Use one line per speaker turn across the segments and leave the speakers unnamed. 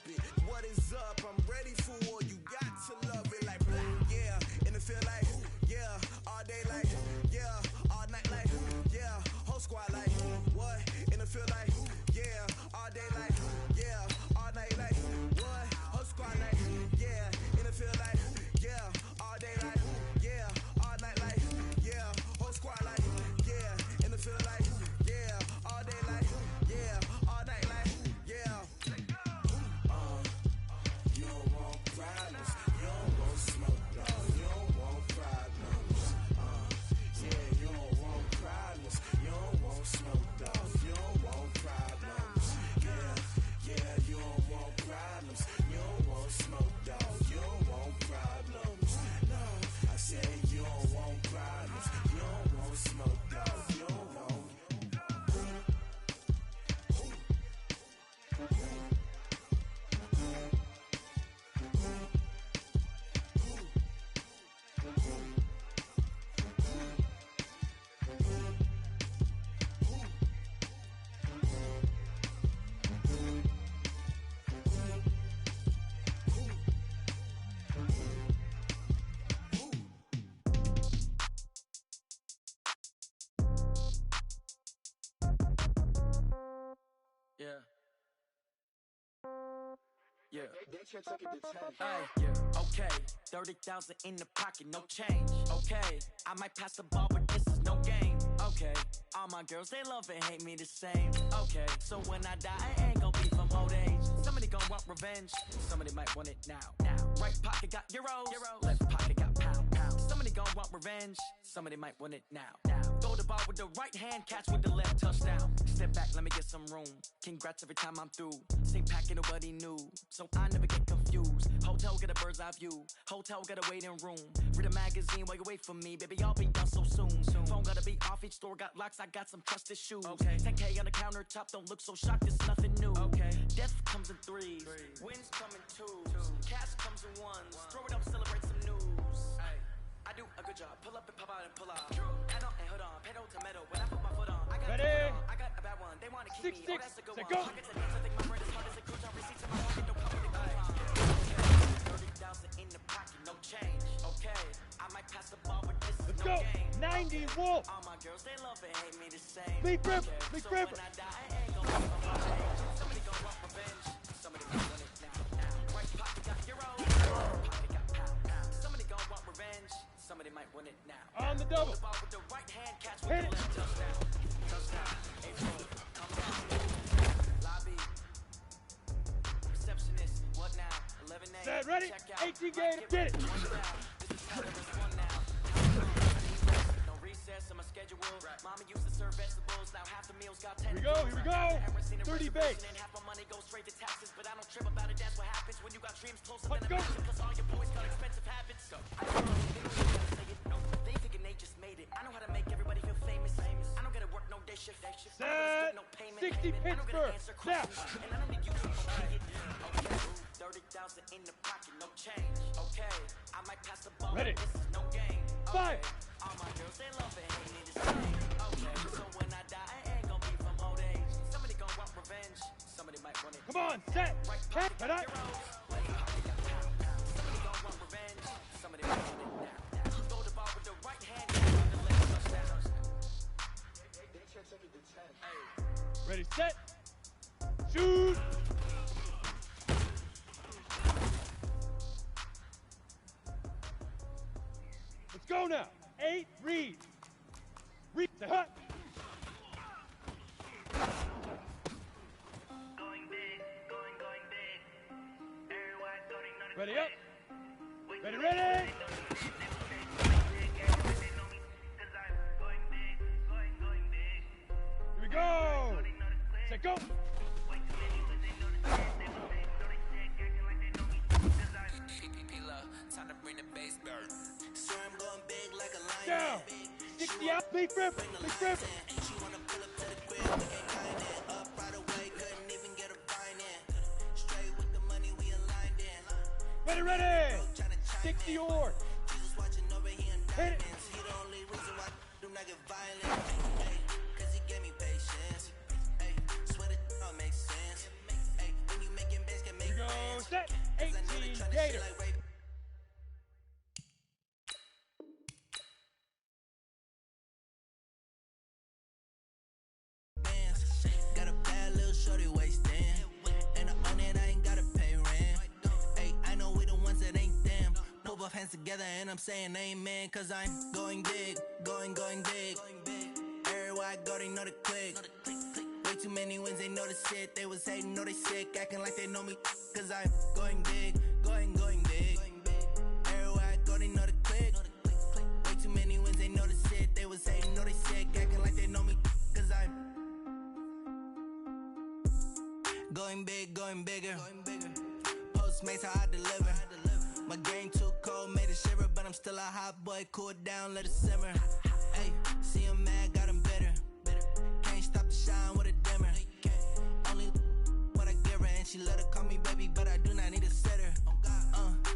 bump it. What is up? I'm ready for war. You got to love it like blah, yeah. And it feel like, yeah. All day like, yeah. All night like, yeah. Whole squad like, what? And it feel like, yeah. All day like, yeah. All night like, what? Whole squad like, yeah. And it feel like, yeah. All day like, yeah. All night like, yeah. Whole squad like, yeah. And it feel like, yeah. All day like, yeah. All night like, yeah. You don't want problems. You don't want smoke, dog. You don't want problems. Yeah, you don't want problems. You don't want smoke, dog. You don't want problems. Yeah, you don't want problems. You don't want smoke, dog. You don't want problems. No, I said you don't want problems. You don't want smoke, dog. You don't want.
Yeah. Yeah.
Hey,
Yeah. Okay. 30,000 in the pocket, no change. Okay. I might pass the ball, but this is no game. Okay. All my girls, they love and hate me the same. Okay. So when I die, I ain't gon' be from old age. Somebody gon' want revenge. Somebody might want it now. Right pocket got euros. Left pocket got pound. Somebody gon' want revenge. Somebody might want it now. Throw the ball with the right hand, catch with the left, touchdown. Step back, let me get some room. Congrats every time I'm through. Same packet, nobody knew, so I never get confused. Hotel get a bird's eye view. Hotel got a waiting room. Read a magazine while you wait for me, baby. I'll be done so soon. Phone gotta be off. Each store got locks. I got some trusted shoes. Okay. 10K on the countertop. Don't look so shocked. It's nothing new. Okay. Death comes in threes. Wins come in twos. Cash comes in ones. Throw it up, celebrate some news. I do a good job. Pull up and pop out and pull out. Add on and hold on. Pedal to metal. When I put my foot on, I got
Ready?
I got a bad one. They want to keep me. Oh, that's a good one. I get to dance. I think my bread is hard as a crouton. Receipts in my pocket. Don't come with the coupon. 30,000 in the pocket, no change. Okay, I might pass the ball, but this is no game.
90 Wolf.
All my girls, they love and hate me the same.
Big rip,
Okay,
big
so
rip.
when I die, I ain't gon' be from my age. Somebody gon' want revenge. Somebody gon' want it now. Right pocket got euros. Left pocket got pound. Somebody gon' want revenge. Somebody might want it now.
On the double.
Throw the ball with the right hand, catch with
Hit
the
it.
left, touchdown. April, come down. Lobby. Receptionist, what now? 11 a.m.
Set, ready?
Check out.
18 game, get it.
One down. This is how there is one now. No recess on my schedule. Mama used to serve vegetables. Now half the meals got 10.
Here we go. 30 base.
And half my money goes straight to taxes. But I don't trip about it. That's what happens when you got dreams closer
Let's
than a
go.
mansion. Plus all your boys got expensive habits. So they thinking they just made it. I know how to make everybody feel famous. I don't gotta work no day shift.
Set.
No payment.
60
I don't gotta
Pittsburgh.
answer
Now.
questions. And I don't need you to okay it. Okay. 30,000 in the pocket, no change. Okay, I might pass the ball.
Ready.
This is no game. Okay.
Five.
All my girls, they love it, hate me the same. Okay, so when I die, I ain't gon' be from old age. Somebody gon' want revenge. Somebody might want it.
Come on, set.
Right
Catch.
pocket got euros. Left pocket got pound. Somebody gon' want revenge. Somebody might want it now. Throw the ball with the right hand, with the left touchdown.
Ready, set. Shoot. Let's go now. 8, read. Read. Say hut.
Going big, going big. Everyone going on the
Ready up.
Wait,
Ready, ready. Here we go. Set, go.
time to bring the bass down. So I'm going big like a lion.
Down. 60 out. Big rip. Big rip.
She wanna pull up to the crib, we ain't lying in. Up right away, couldn't even get a fine in. Straight with the money, we aligned in.
Ready, ready. 60 or.
Jesus watching over here in
Hit it.
diamonds. He the only reason why do not get violent. Hey, cause he gave me patience. Hey, swear it all makes sense. Hey, when you making bands can make
Here we go.
hands together and I'm saying amen, cause I'm going big, going big. Everywhere I go, they know the click. Way too many wins, they know the shit. They was hating, know they sick, acting like they know me, cause I'm going big, going big. Everywhere I go, they know the click. Way too many wins, they know the shit. They was hating, know they sick, acting like they know me, cause I'm going big, going bigger. Postmates how I deliver. My game too cold, made it shiver, but I'm still a hot boy. Cool it down, let it simmer. Hey, see him mad, got him bitter. Can't stop the shine with a dimmer. Only what I give her, and she let her call me baby, but I do not need a sitter.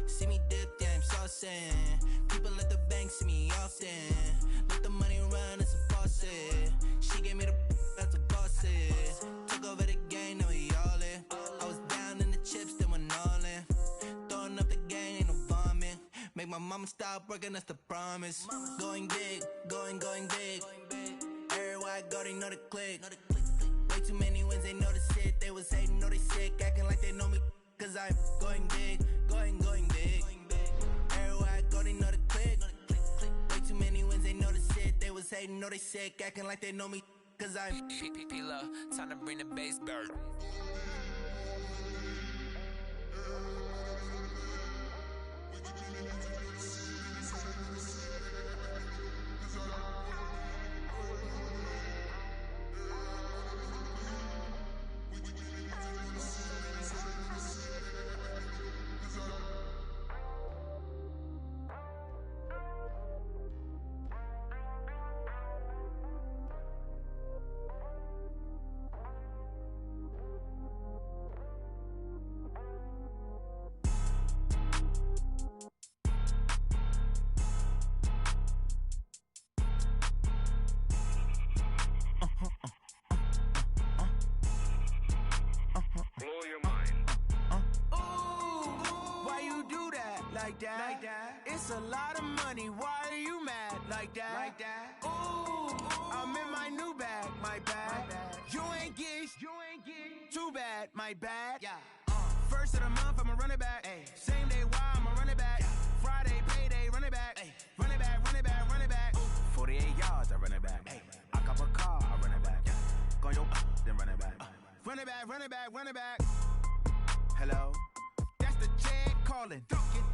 See me dip, yeah, I'm saucing. People at the bank see me often. Let the money run, it's a faucet. She gave me the that's a faucet. Took over the game, now we all in. I was down in the chips, then went all in. Throwing up the gang, ain't no vomit. Make my mama stop working, that's the promise. Going big, going big. Everywhere I go, they know the click. Way too many wins, they know the shit. They was hating, know they sick, acting like they know me, cause I'm going big, going big. Everywhere I go, they know the click. Way too many wins, they know the shit. They was hating, know they sick, acting like they know me, cause I'm
P-P-P-Love, time to bring the bass bird.
Blow your mind.
Why you do that? Like that? It's a lot of money. Why are you mad? Like that? Ooh, I'm in my new bag. My bad. You ain't get too bad. My bad. Yeah. First of the month, I'ma run it back. Ay. Same day, why I'ma run it back. Friday, payday, run it back. Ay. Run it back, run it back, run it back. 48 yards, I run it back. Ay. I cop a car, I run it back. Go your then run it back. Run it back, run it back, run it back. Hello? That's the check calling.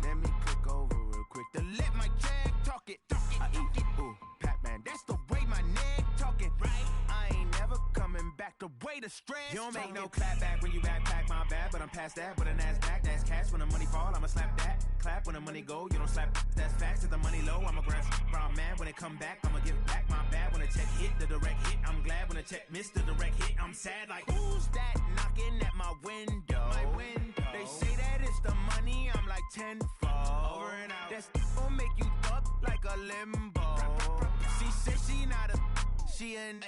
Let me click over real quick to let my check talk it. I eat it, ooh, Pac-Man. That's the way my neck talking. Right? I ain't never coming back. The way the stress. You don't make no clap back when you backpack, my bad, but I'm past that. But a NASDAQ, that's cash. When the money fall, I'ma slap that. Clap when the money go, you don't slap. That's facts. If the money low, I'ma grab brown man. When it come back, I'ma give back my bad. When the check hit, the direct hit. I'm glad when the check missed the direct hit. I'm sad like, who's that knocking at my window? They say that it's the money, I'm like tenfold. Over and out. That's gon' make you up like a limbo. She said she not a, she an.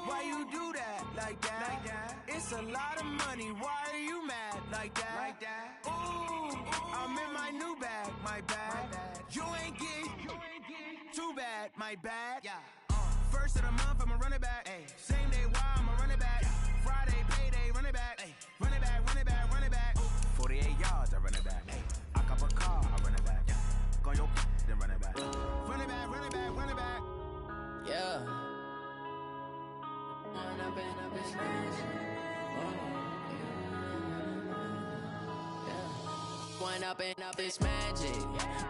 Why you do that? Like that? It's a lot of money. Why are you mad? Like that? Ooh, I'm in my new bag. My bad. You ain't get too bad. My bad. Yeah. First of the month, I'ma run it back. Ay. Same day, why I'ma run it back. Friday, payday, run it back. Ay. Run it back, run it back, run it back. 48 yards, I run it back. Ay. I cop a car, I run it back. Go your then run it back. Run it back, run it back, run it back.
Yeah. It's crazy. One up and up, it's magic.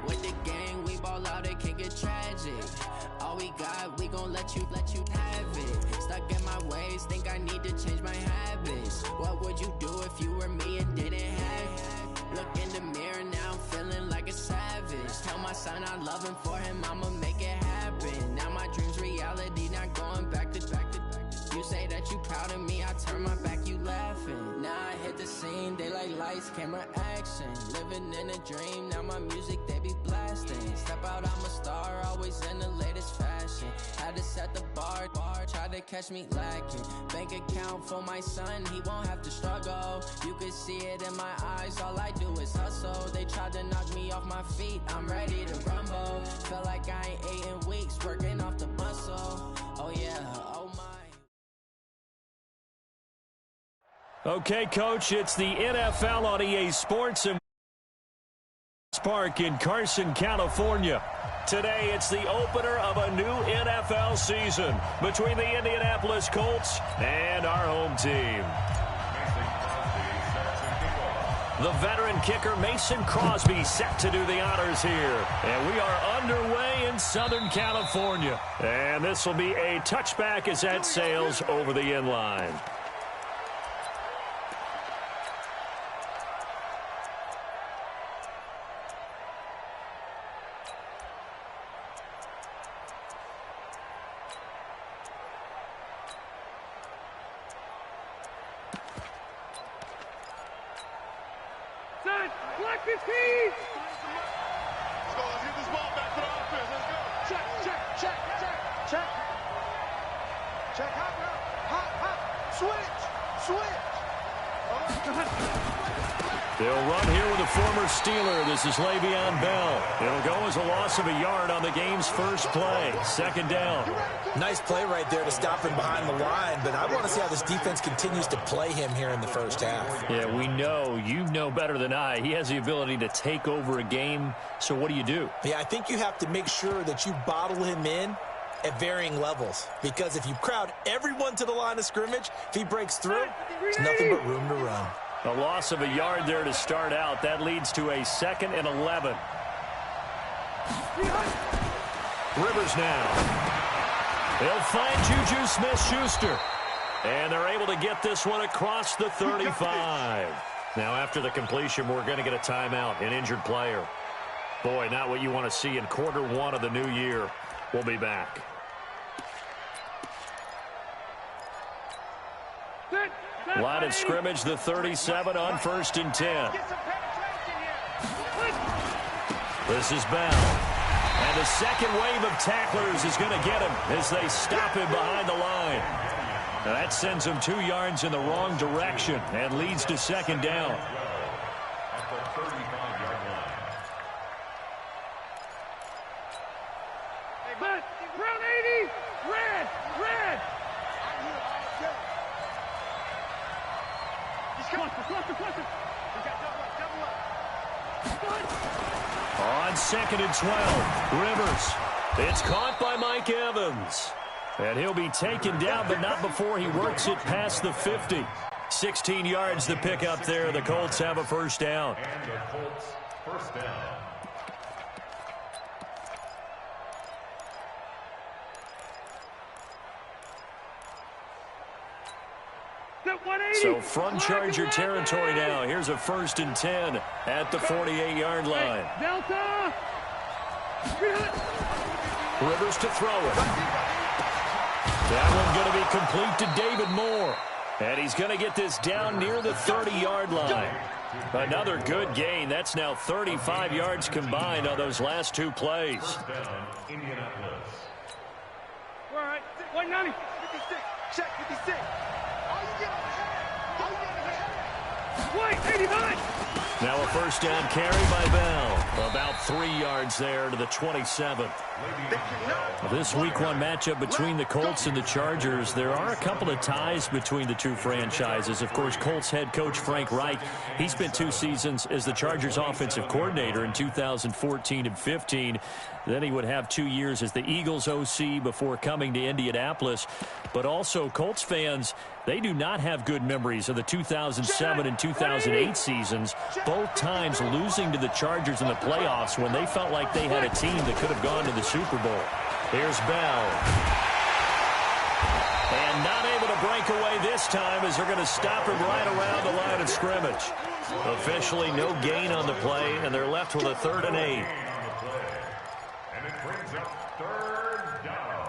With the gang, we ball out, it can get tragic. All we got, we gon' let you have it. Stuck in my ways, think I need to change my habits. What would you do if you were me and didn't have it? Look in the mirror, now I'm feeling like a savage. Tell my son I love him, for him I'ma make it happen. Now my dream's reality, not going back to. You say that you proud of me, I turn my back, you laughing. Now I hit the scene, they like lights, camera, action. Living in a dream, now my music, they be blasting. Step out, I'm a star, always in the latest fashion. Had to set the bar, try to catch me lacking. Bank account for my son, he won't have to struggle. You can see it in my eyes, all I do is hustle. They tried to knock me off my feet, I'm ready to rumble. Felt like I ain't ate in weeks, working off the muscle. Oh yeah, oh my.
Okay, Coach, it's the NFL on EA Sports. And Park in Carson, California. Today, it's the opener of a new NFL season between the Indianapolis Colts and our home team. The veteran kicker Mason Crosby set to do the honors here. And we are underway in Southern California. And this will be a touchback as that sails over the end line. They'll run here with a former Steeler. This is Le'Veon Bell. It'll go as a loss of a yard on the game's first play. Second down.
Nice play right there to stop him behind the line, but I want to see how this defense continues to play him here in the first half.
Yeah, we know. You know better than I. He has the ability to take over a game, so what do you do?
Yeah, I think you have to make sure that you bottle him in at varying levels, because if you crowd everyone to the line of scrimmage, if he breaks through, there's nothing but room to run.
A loss of a yard there to start out. That leads to a 2nd and 11. Rivers now. They'll find Juju Smith-Schuster. And they're able to get this one across the 35. Now after the completion, we're going to get a timeout, an injured player. Boy, not what you want to see in quarter one of the new year. We'll be back. Line of scrimmage, the 37 on 1st and 10. This is Bell. And the second wave of tacklers is going to get him as they stop him behind the line. Now that sends him 2 yards in the wrong direction and leads to 2nd down. On 2nd and 12, Rivers. It's caught by Mike Evans. And he'll be taken down, but not before he works it past the 50. 16 yards to pick up there. The Colts have a first down.
And the Colts first down.
So from Charger territory now. Here's a 1st and 10 at the 48-yard line.
Delta!
Rivers to throw it. That one going to be complete to David Moore. And he's going to get this down near the 30-yard line. Another good gain. That's now 35 yards combined on those last 2 plays.
First down, Indianapolis.
All right, 190.
56, check 56.
Wait, 89.
Now a first down carry by Bell. About 3 yards there to the 27. This week 1 matchup between the Colts and the Chargers. There are a couple of ties between the two franchises. Of course, Colts head coach Frank Reich, he spent 2 seasons as the Chargers offensive coordinator in 2014 and 15. Then he would have 2 years as the Eagles OC before coming to Indianapolis. But also Colts fans, they do not have good memories of the 2007 and 2008 seasons, both times losing to the Chargers in the playoffs when they felt like they had a team that could have gone to the Super Bowl. Here's Bell. And not able to break away this time as they're going to stop him right around the line of scrimmage. Officially no gain on the play, and they're left with a 3rd and 8.
And it brings up 3rd down.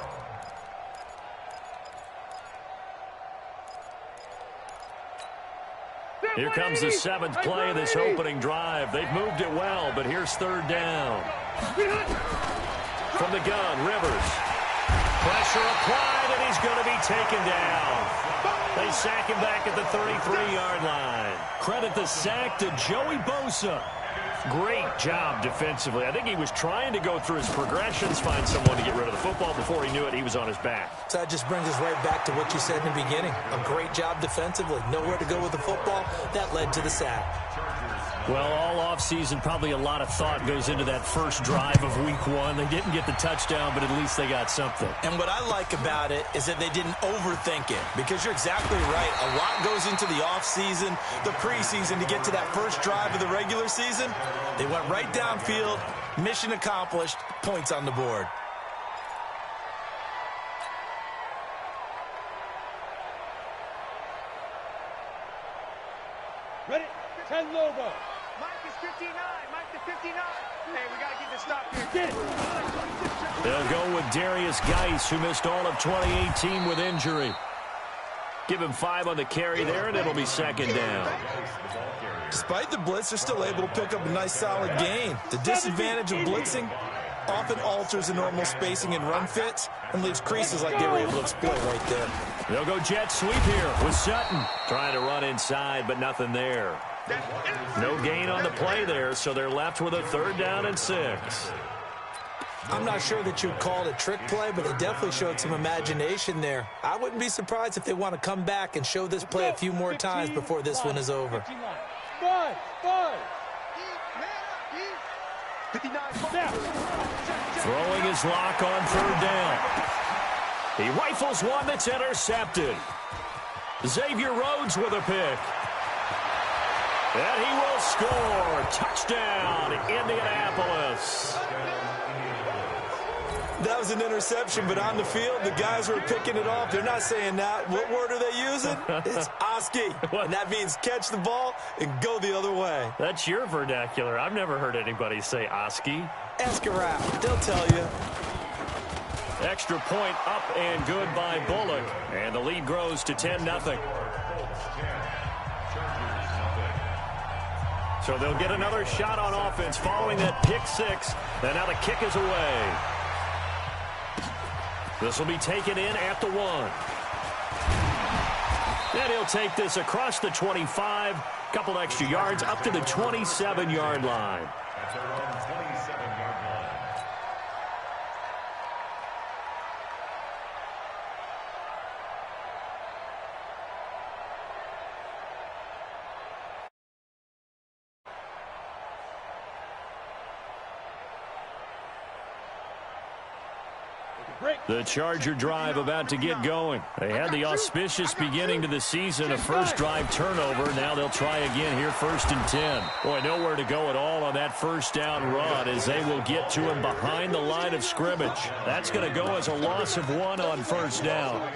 Here comes the 7th play of this opening drive. They've moved it well, but here's 3rd down. From the gun, Rivers. Pressure applied, and he's going to be taken down. They sack him back at the 33-yard line. Credit the sack to Joey Bosa. Great job defensively. I think he was trying to go through his progressions, find someone to get rid of the football. Before he knew it, he was on his back.
So that just brings us right back to what you said in the beginning. A great job defensively. Nowhere to go with the football. That led to the sack.
Well, all offseason, probably a lot of thought goes into that first drive of week 1. They didn't get the touchdown, but at least they got something.
And what I like about it is that they didn't overthink it, because you're exactly right. A lot goes into the offseason, the preseason to get to that first drive of the regular season. They went right downfield, mission accomplished, points on the board.
Ready? 10 logo.
Mike is 59. Mike is 59. Hey, we got to get this stop here.
Get it.
They'll go with Darius Geis, who missed all of 2018 with injury. Give him 5 on the carry there, and it'll be second down.
Despite the blitz, they're still able to pick up a nice, solid gain. The disadvantage of blitzing often alters the normal spacing and run fits and leaves creases like they were able to exploit right there.
They'll go jet sweep here with Sutton. Trying to run inside, but nothing there. No gain on the play there, so they're left with a 3rd down and 6.
I'm not sure that you'd call it a trick play, but they definitely showed some imagination there. I wouldn't be surprised if they want to come back and show this play a few more times before this one is over.
5.
Throwing his lock on 3rd down. He rifles one that's intercepted. Xavier Rhodes with a pick. And he will score. Touchdown, Indianapolis.
That was an interception, but on the field, the guys who are picking it off, they're not saying that. What word are they using? It's Oski, and that means catch the ball and go the other way.
That's your vernacular. I've never heard anybody say Oski.
Ask around. They'll tell you.
Extra point up and good by Bullock. And the lead grows to 10-0. So they'll get another shot on offense following that pick 6. And now the kick is away. This will be taken in at the 1. And he'll take this across the 25. Couple extra yards up to the 27-yard line.
That's around 27-yard line.
The Charger drive about to get going. They had the auspicious beginning to the season, a first drive turnover. Now they'll try again here, 1st and 10. Boy, nowhere to go at all on that first down run as they will get to him behind the line of scrimmage. That's going to go as a loss of 1 on 1st down.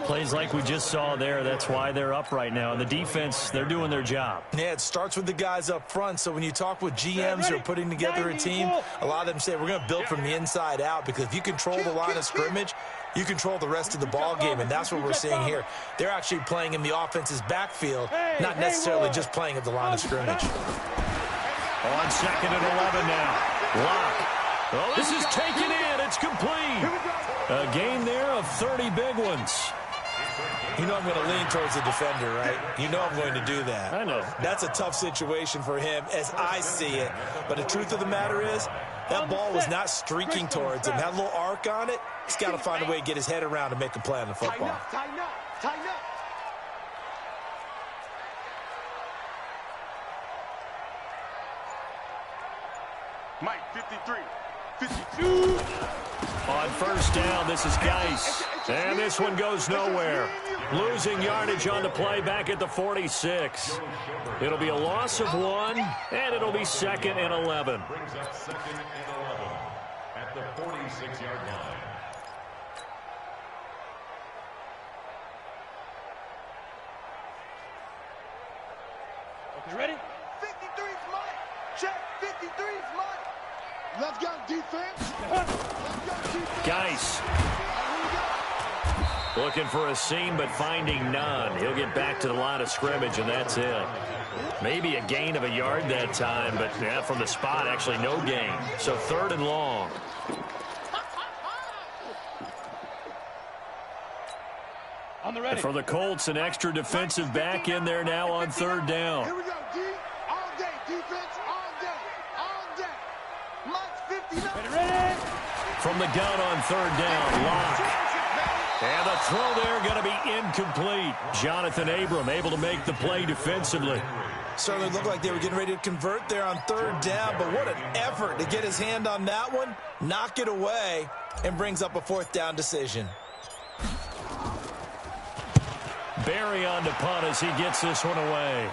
Plays like we just saw there, that's why they're up right now. And the defense, they're doing their job.
Yeah, it starts with the guys up front. So when you talk with GMs who are putting together a team, a lot of them say we're going to build from the inside out, because if you control the line of scrimmage, you control the rest of the ball game, and that's what we're seeing here. They're actually playing in the offense's backfield, not necessarily just playing at the line of scrimmage.
On 2nd and 11 now. Lock. Oh, this is taken in. It's complete. A gain there of 30 big ones.
You know I'm going to lean towards the defender, right? You know I'm going to do that.
I know.
That's a tough situation for him as I see it. But the truth of the matter is, that ball was not streaking towards him. Had a little arc on it. He's got to find a way to get his head around and make a play on the football.
Tighten up. Tighten up. Mike, 53. 52.
On 1st down, this is Geis. And this one goes nowhere. Losing yardage on the play back at the 46. It'll be a loss of 1, and it'll be 2nd and 11.
Brings up 2nd and 11 at the 46-yard line.
You ready?
53's Mike. Check. 53's Mike. Let's go, defense. Let's go, defense.
Geis. Looking for a seam, but finding none. He'll get back to the line of scrimmage, and that's it. Maybe a gain of a yard that time, but yeah, from the spot, actually no gain. So 3rd and long.
On the ready.
For the Colts, an extra defensive back in there now on 3rd down.
Here we go, D. All day, defense, all day.
From the gun on third down, Locke. And the throw there going to be incomplete. Jonathan Abram able to make the play defensively.
Certainly looked like they were getting ready to convert there on third down, but what an effort to get his hand on that one, knock it away, and brings up a fourth down decision.
Barry on to punt as he gets this one away.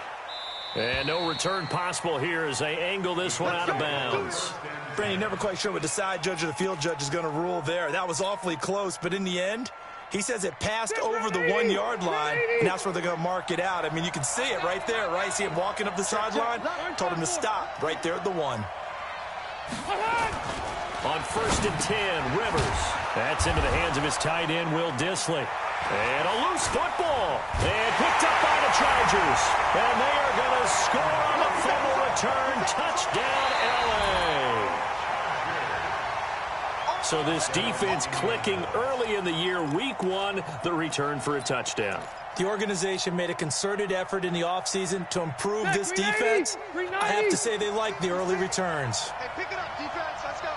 And no return possible here as they angle this one out of bounds.
Brandon, never quite sure what the side judge or the field judge is going to rule there. That was awfully close, but in the end, he says it passed over the 1 yard line, and that's where they're going to mark it out. I mean, you can see it right there, right? See him walking up the sideline? Told him to stop right there at the 1.
On 1st and 10, Rivers. That's into the hands of his tight end, Will Dissly. And a loose football. And picked up by the Chargers. And they are going to score on the fumble return. Touchdown, L.A. So this defense clicking early in the year. Week 1, the return for a touchdown.
The organization made a concerted effort in the offseason to improve this defense. I have to say they like the early returns.
Hey, pick it up, defense. Let's go.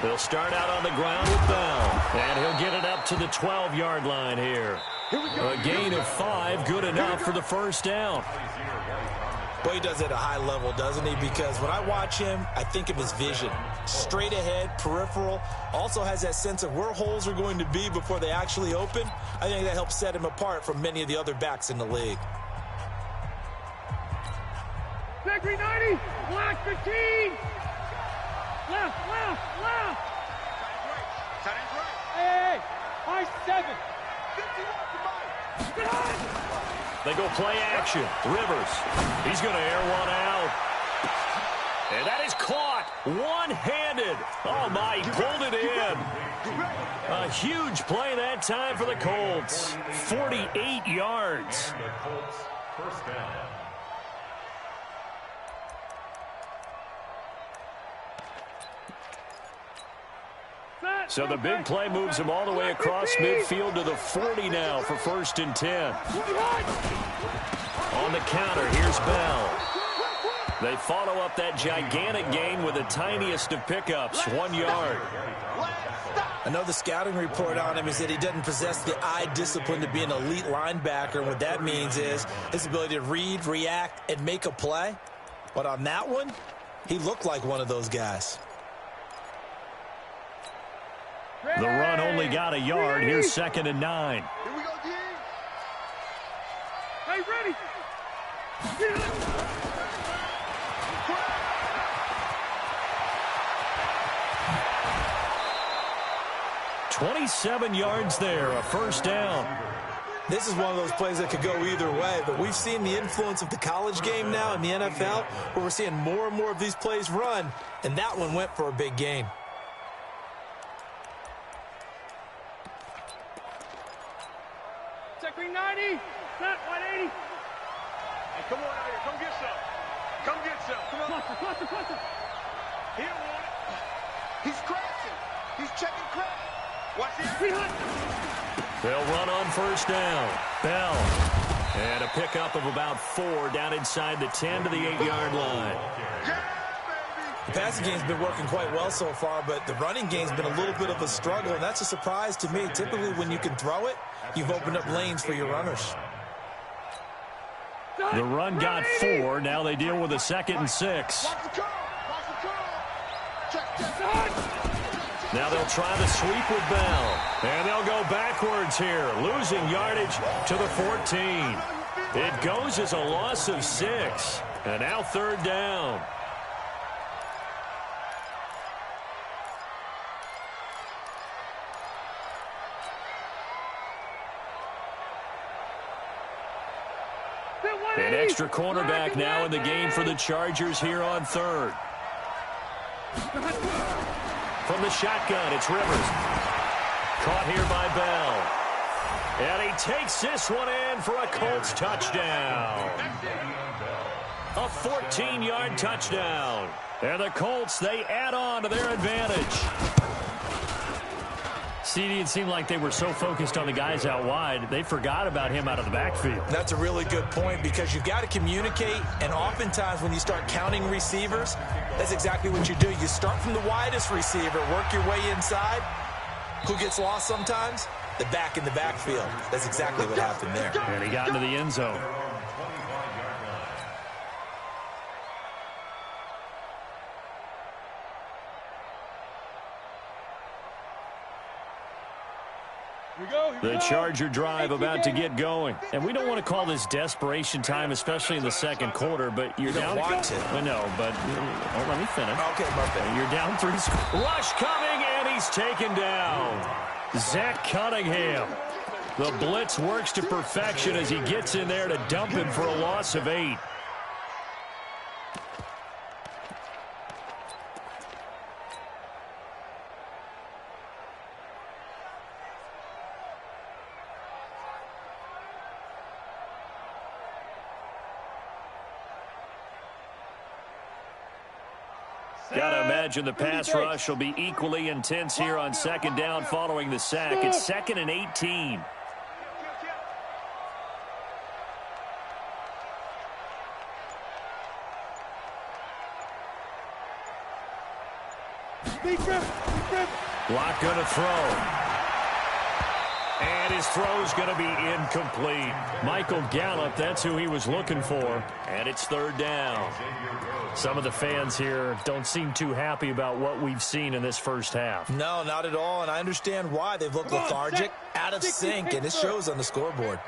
They'll start out on the ground with Bell. And he'll get it up to the 12-yard line here. A gain of 5, good enough for the first down.
Well, he does it at a high level, doesn't he? Because when I watch him, I think of his vision. Straight ahead, peripheral. Also has that sense of where holes are going to be before they actually open. I think that helps set him apart from many of the other backs in the league.
Back 390, black 15. Left.
Tight end's right.
Hey, high 7.
51 to mine.
They go play action. Rivers. He's going to air one out. And that is caught one-handed. Oh, my, he pulled it in. A huge play that time for the Colts. 48 yards.
And the Colts first down.
So the big play moves him all the way across midfield to the 40 now for 1st and 10. On the counter, here's Bell. They follow up that gigantic gain with the tiniest of pickups, 1 yard.
I know the scouting report on him is that he doesn't possess the eye discipline to be an elite linebacker. And what that means is his ability to read, react, and make a play. But on that one, he looked like one of those guys.
The run only got a yard. Here's 2nd and 9.
Here we go, D.
Hey, ready.
27 yards there, a first down.
This is one of those plays that could go either way, but we've seen the influence of the college game now in the NFL, where we're seeing more and more of these plays run, and that one went for a big gain.
Check 390, set 180.
Hey, come on out here. Come get some. Come get some. Come on.
Cluster.
He don't want it. He's crashing. He's checking crash. Watch this.
They'll run on first down. Bell. And a pickup of about 4 down inside the 10 to the 8-yard line.
The passing game's been working quite well so far, but the running game's been a little bit of a struggle, and that's a surprise to me. Typically, when you can throw it, you've opened up lanes for your runners.
The run got 4. Now they deal with a 2nd and 6. Now they'll try the sweep with Bell. And they'll go backwards here, losing yardage to the 14. It goes as a loss of 6. And now 3rd down. An extra cornerback now in the game for the Chargers here on 3rd. From the shotgun, it's Rivers. Caught here by Bell. And he takes this one in for a Colts touchdown. A 14-yard touchdown. And the Colts, they add on to their advantage. CD, it seemed like they were so focused on the guys out wide, they forgot about him out of the backfield.
That's a really good point because you've got to communicate, and oftentimes when you start counting receivers, that's exactly what you do. You start from the widest receiver, work your way inside. Who gets lost sometimes? The back in the backfield. That's exactly what happened there.
And he got into the end zone. The Charger drive about to get going. And we don't want to call this desperation time, especially in the second quarter, but you're down. I know, but let me finish.
Okay, my bad.
You're down 3 scores. Rush coming, and he's taken down. Zach Cunningham. The blitz works to perfection as he gets in there to dump him for a loss of 8. Gotta imagine the pass rush will be equally intense here on second down following the sack. It's 2nd and 18. Block gonna throw. And his throw's going to be incomplete. Michael Gallup, that's who he was looking for. And it's 3rd down. Some of the fans here don't seem too happy about what we've seen in this first half.
No, not at all, and I understand why. They've looked lethargic, out of sync, and it shows on the scoreboard.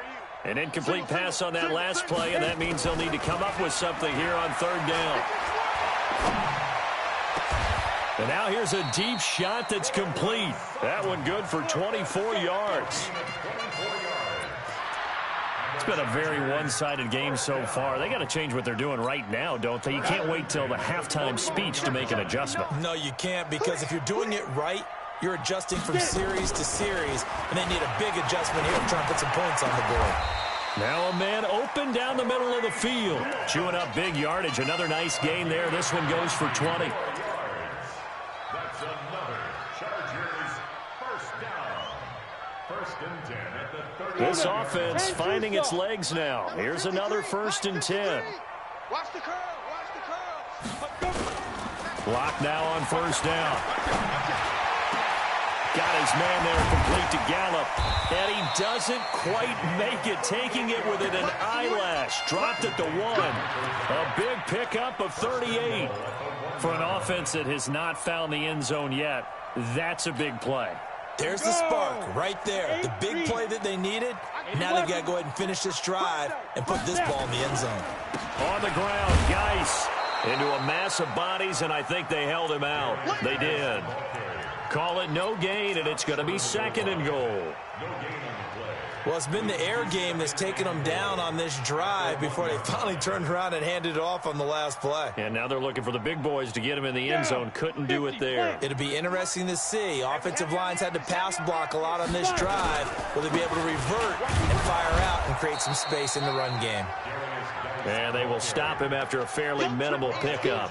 An incomplete pass on that last play, and that means they'll need to come up with something here on 3rd down. And now here's a deep shot that's complete. That one good for 24 yards. It's been a very one-sided game so far. They got to change what they're doing right now, don't they? You can't wait till the halftime speech to make an adjustment.
No, you can't, because if you're doing it right, you're adjusting from series to series, and they need a big adjustment here to try and put some points on the board.
Now a man open down the middle of the field. Chewing up big yardage. Another nice gain there. This one goes for 20.
That's another Chargers first down. 1st and 10 at the 30.
This offense finding its legs now. Here's another 1st and 10.
Watch the curl. Watch the curl.
Block now on 1st down. Got his man there complete to Gallup. And he doesn't quite make it, taking it within an eyelash. Dropped at the 1. A big pickup of 38. For an offense that has not found the end zone yet, that's a big play.
There's the spark right there. The big play that they needed. Now they've got to go ahead and finish this drive and put this ball in the end zone.
On the ground, Geis into a mass of bodies, and I think they held him out. They did. Call it no gain, and it's going to be 2nd and goal.
Well, it's been the air game that's taken them down on this drive before they finally turned around and handed it off on the last play.
And now they're looking for the big boys to get him in the end zone. Couldn't do it there.
It'll be interesting to see. Offensive lines had to pass block a lot on this drive. Will they be able to revert and fire out and create some space in the run game?
And they will stop him after a fairly minimal pickup.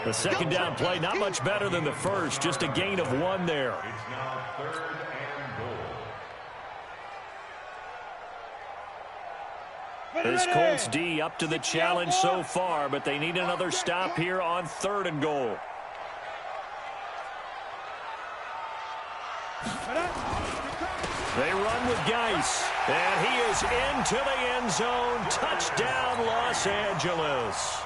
The 2nd down play, not much better than the first. Just a gain of 1 there.
It's now 3rd and goal.
This Colts D up to the challenge so far, but they need another stop here on 3rd and goal. They run with Geis, and he is into the end zone. Touchdown, Los Angeles.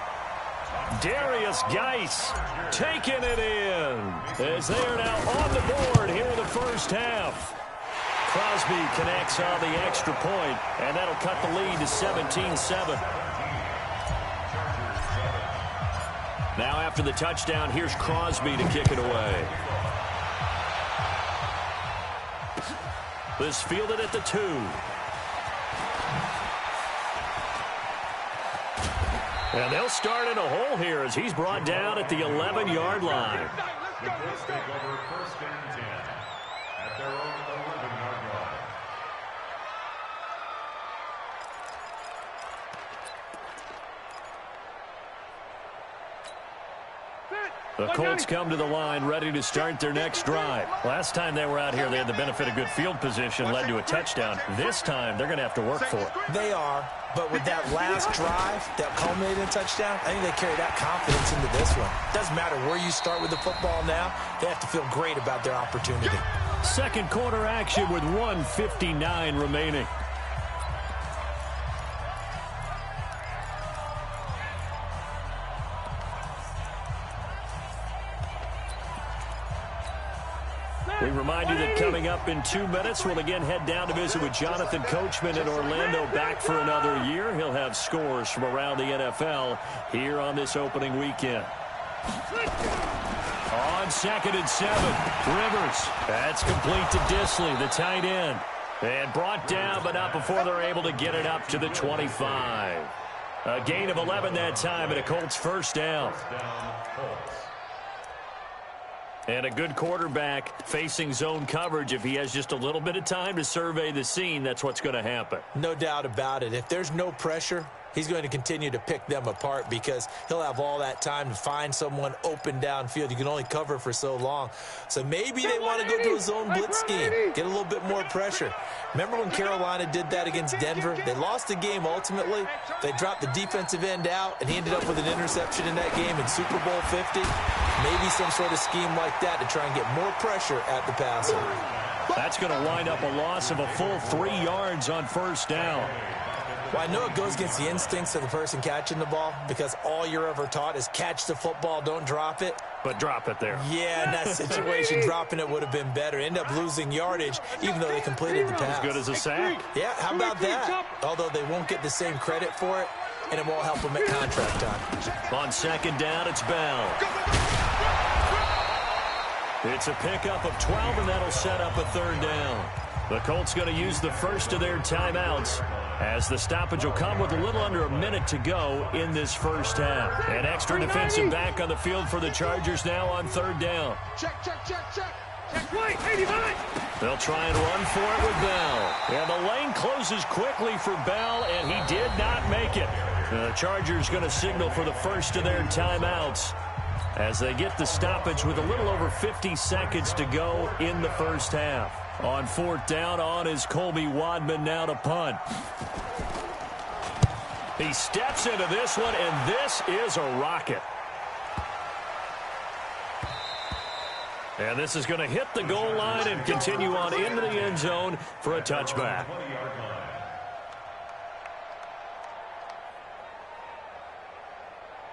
Darius Geis taking it in as they are now on the board here in the first half. Crosby connects on the extra point, and that'll cut the lead to 17-7. Now after the touchdown, here's Crosby to kick it away. This fielded at the 2. And they'll start in a hole here as he's brought down at the 11-yard line.
The Colts take over 1st and 10 at their own 11-yard line.
The Colts come to the line ready to start their next drive. Last time they were out here, they had the benefit of good field position, led to a touchdown. This time, they're going to have to work for it.
They are, but with that last drive that culminated in a touchdown, I think they carry that confidence into this one. Doesn't matter where you start with the football now, they have to feel great about their opportunity.
Second quarter action with 1:59 remaining. We remind you that coming up in 2 minutes, we'll again head down to visit with Jonathan Coachman in Orlando, back for another year. He'll have scores from around the NFL here on this opening weekend. On 2nd and 7, Rivers. That's complete to Disley, the tight end. And brought down, but not before they're able to get it up to the 25. A gain of 11 that time, and a Colts first down. And a good quarterback facing zone coverage. If he has just a little bit of time to survey the scene, that's what's going to happen.
No doubt about it. If there's no pressure, he's going to continue to pick them apart because he'll have all that time to find someone open downfield. You can only cover for so long. So maybe they want to go to a zone blitz scheme, get a little bit more pressure. Remember when Carolina did that against Denver? They lost the game ultimately. They dropped the defensive end out, and he ended up with an interception in that game in Super Bowl 50. Maybe some sort of scheme like that to try and get more pressure at the passer.
That's going to wind up a loss of a full 3 yards on first down.
Well, I know it goes against the instincts of the person catching the ball because all you're ever taught is catch the football, don't drop it.
But drop it there.
Yeah, in that situation, dropping it would have been better. End up losing yardage, even though they completed the pass.
As good as a sack.
Yeah, how about that? Although they won't get the same credit for it, and it won't help them at contract time.
On 2nd down, it's Bell. It's a pickup of 12, and that'll set up a 3rd down. The Colts going to use the first of their timeouts, as the stoppage will come with a little under a minute to go in this first half. An extra defensive back on the field for the Chargers now on 3rd down.
Check.
Check right, 89.
They'll try and run for it with Bell. And the lane closes quickly for Bell, and he did not make it. The Chargers going to signal for the first of their timeouts as they get the stoppage with a little over 50 seconds to go in the first half. On 4th down, on is Colby Wadman now to punt. He steps into this one, and this is a rocket. And this is going to hit the goal line and continue on into the end zone for a touchback.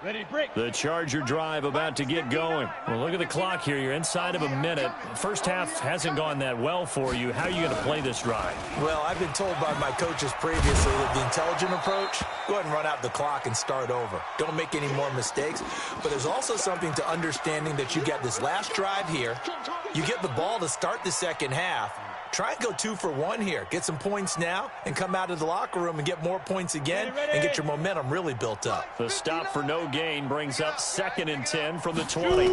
Ready, break.
The Charger drive about to get going. Well, look at the clock here. You're inside of a minute. First half hasn't gone that well for you. How are you going to play this drive?
Well, I've been told by my coaches previously that the intelligent approach, go ahead and run out the clock and start over. Don't make any more mistakes. But there's also something to understanding that you got this last drive here. You get the ball to start the second half. Try and go 2 for 1 here. Get some points now and come out of the locker room and get more points again and get your momentum really built up.
The stop for no gain brings up 2nd and 10 from the 20.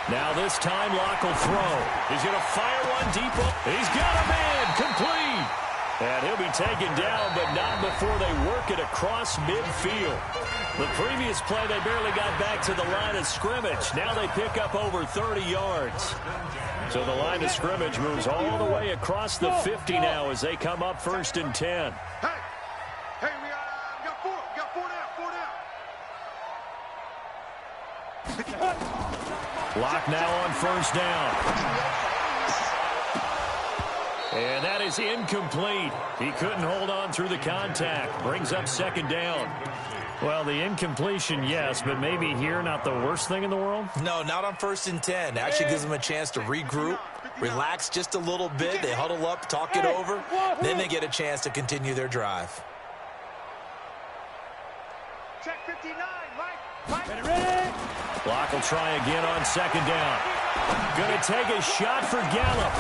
Now this time Locke will throw. He's going to fire one deep. He's got a man complete. And he'll be taken down, but not before they work it across midfield. The previous play, they barely got back to the line of scrimmage. Now they pick up over 30 yards. So the line of scrimmage moves all the way across the 50 now as they come up 1st and 10.
Hey, we got 4 down.
Locke now on 1st down. And that is incomplete. He couldn't hold on through the contact. Brings up 2nd down. Well, the incompletion, yes, but maybe here not the worst thing in the world?
No, not on 1st and 10. Actually gives them a chance to regroup, relax just a little bit. They huddle up, talk it over. Then they get a chance to continue their drive.
Check 59, right.
Ready.
Locke will try again on 2nd down. Going to take a shot for Gallup.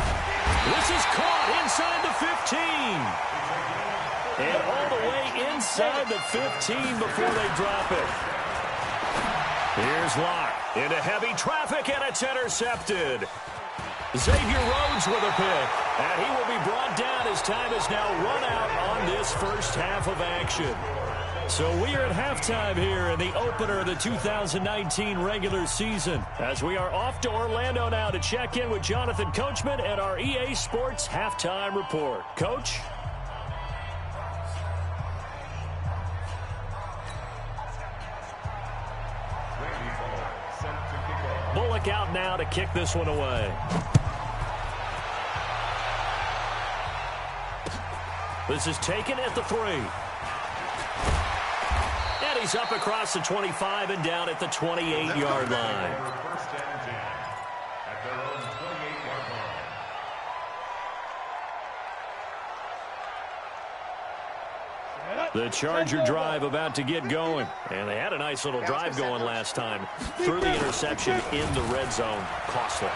This is caught inside the 15. And all the way inside the 15 before they drop it. Here's Locke into heavy traffic, and it's intercepted. Xavier Rhodes with a pick, and he will be brought down as time is now run out on this first half of action. So we are at halftime here in the opener of the 2019 regular season, as we are off to Orlando now to check in with Jonathan Coachman at our EA Sports Halftime Report. Coach? Bullock out now to kick this one away. This is taken at the 3. And he's up across the 25 and down at the 28-yard line.
First and 10 at their own 28-yard line.
The Charger drive about to get going. And they had a nice little drive going last time. Threw the interception in the red zone. Costly.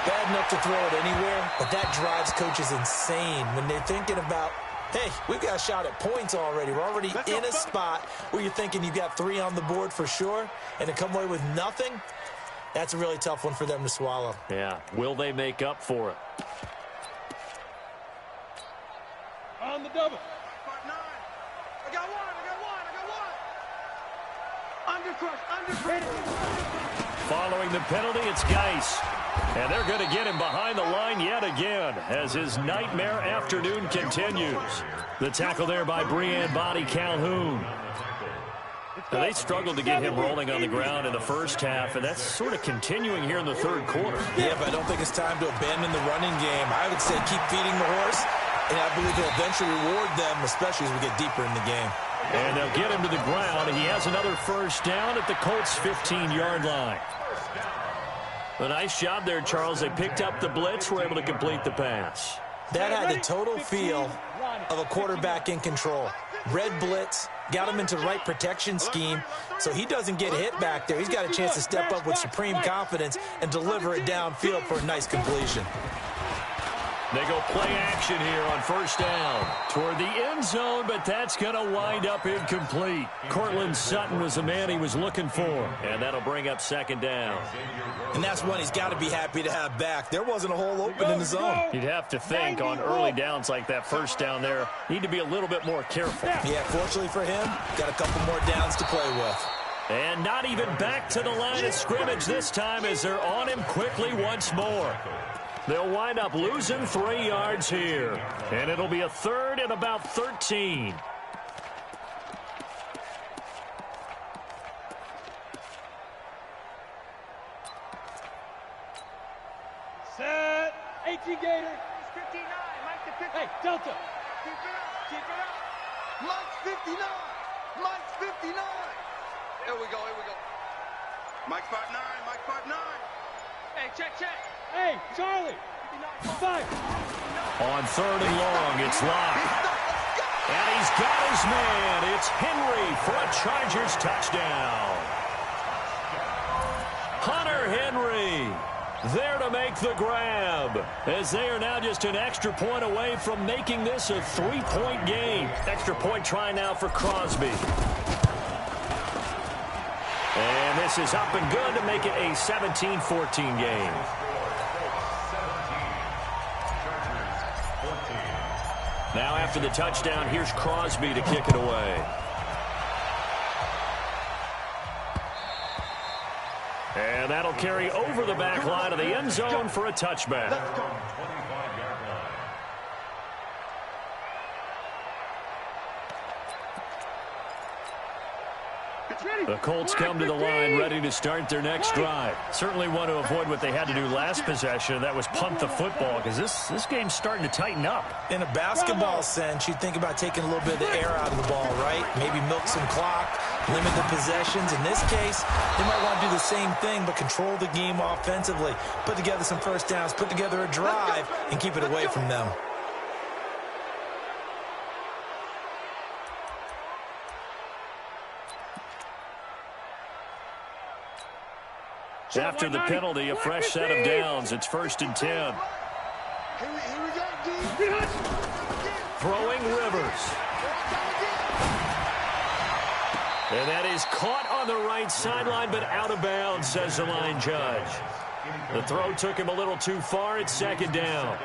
Bad enough to throw it anywhere, but that drives coaches insane when they're thinking about, hey, we've got a shot at points already. We're already in a spot where you're thinking you've got 3 on the board for sure, and to come away with nothing, that's a really tough one for them to swallow.
Yeah, will they make up for it?
On the double.
I got one. Under crush.
Following the penalty, it's Geis. And they're going to get him behind the line yet again as his nightmare afternoon continues. The tackle there by Breanne Body Calhoun. Now, they struggled to get him rolling on the ground in the first half, and that's sort of continuing here in the third quarter.
Yeah, but I don't think it's time to abandon the running game. I would say keep feeding the horse, and I believe he'll eventually reward them, especially as we get deeper in the game.
And they'll get him to the ground. He has another first down at the Colts' 15-yard line. A nice job there, Charles. They picked up the blitz, were able to complete the pass.
That had the total feel of a quarterback in control. Red blitz, got him into the right protection scheme, so he doesn't get hit back there. He's got a chance to step up with supreme confidence and deliver it downfield for a nice completion.
They go play action here on first down toward the end zone, but that's going to wind up incomplete. Cortland Sutton was the man he was looking for, and that'll bring up second down.
And that's one he's got to be happy to have back. There wasn't a hole open in the zone.
You'd have to think on early downs like that first down there, need to be a little bit more careful.
Yeah, fortunately for him, got a couple more downs to play with.
And not even back to the line of scrimmage this time as they're on him quickly once more. They'll wind up losing 3 yards here. And it'll be a third and about 13.
Set. 18 Gator.
59. Mike to 50.
Hey, Delta.
Keep it up. Mike's 59. Mike's 59. Here we go. Mike's 5'9". Mike's 5'9". Hey, check.
Hey, Charlie. 5.
On third and long, it's locked. And he's got his man. It's Henry for a Chargers touchdown. Hunter Henry there to make the grab, as they are now just an extra point away from making this a 3-point game. Extra point try now for Crosby. And this is up and good to make it a 17-14 game. Now after the touchdown, here's Crosby to kick it away. And that'll carry over the back line of the end zone for a touchback. The Colts come to the line ready to start their next drive. Certainly want to avoid what they had to do last possession. That was punt the football, because this game's starting to tighten up.
In a basketball sense, you think about taking a little bit of the air out of the ball, right? Maybe milk some clock, limit the possessions. In this case, they might want to do the same thing, but control the game offensively. Put together some first downs, put together a drive, and keep it away from them.
After the penalty, a fresh set of downs. It's 1st and 10.
Here we go, D.
Throwing Rivers. And that is caught on the right sideline, but out of bounds, says the line judge. The throw took him a little too far. It's 2nd down.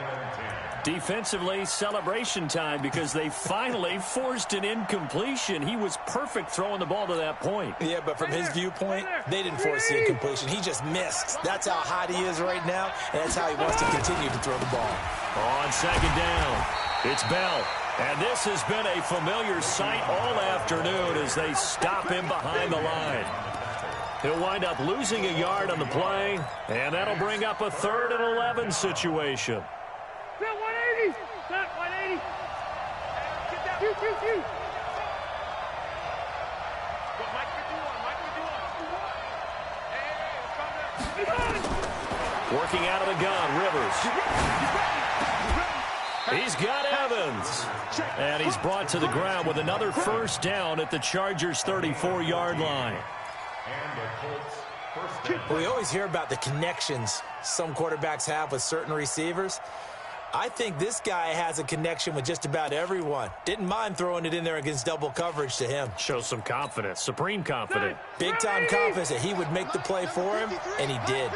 Defensively, celebration time because they finally forced an incompletion. He was perfect throwing the ball to that point.
Yeah, but from his viewpoint, they didn't force the incompletion. He just missed. That's how hot he is right now, and that's how he wants to continue to throw the ball.
On second down, it's Bell. And this has been a familiar sight all afternoon as they stop him behind the line. He'll wind up losing a yard on the play, and that'll bring up a 3rd and 11 situation.
180! 180!
Working out of the gun, Rivers. He's got Evans. And he's brought to the ground with another first down at the Chargers' 34-yard line.
We always hear about the connections some quarterbacks have with certain receivers. I think this guy has a connection with just about everyone. Didn't mind throwing it in there against double coverage to him.
Shows some confidence, supreme confidence.
Big-time confidence that he would make the play for him, and he did.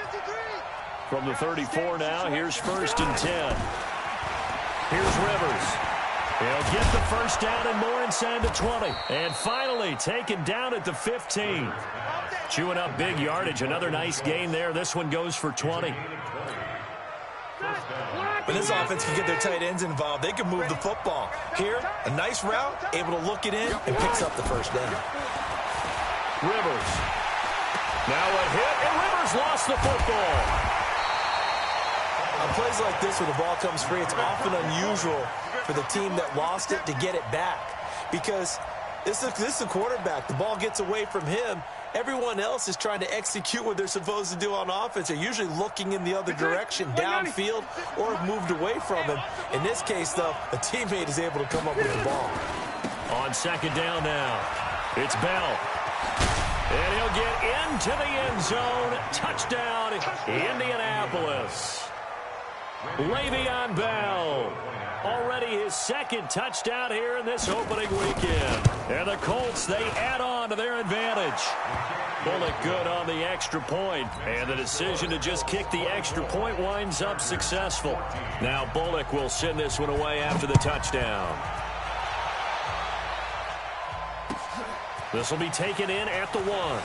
From the 34 now, here's 1st and 10. Here's Rivers. He'll get the first down and more inside the 20. And finally taken down at the 15. Chewing up big yardage. Another nice gain there. This one goes for 20.
When this offense can get their tight ends involved, they can move the football. Here, a nice route, able to look it in, and picks up the first down.
Rivers. Now a hit, and Rivers lost the football.
On plays like this where the ball comes free, it's often unusual for the team that lost it to get it back. Because this is a quarterback. The ball gets away from him. Everyone else is trying to execute what they're supposed to do on offense. They're usually looking in the other direction, downfield, or have moved away from him. In this case, though, a teammate is able to come up with the ball.
On second down now, it's Bell. And he'll get into the end zone. Touchdown, Indianapolis. Le'Veon Bell, already his 2nd touchdown here in this opening weekend. And the Colts, they add on to their advantage. Bullock good on the extra point, and the decision to just kick the extra point winds up successful. Now Bullock will send this one away after the touchdown. This will be taken in at the 1.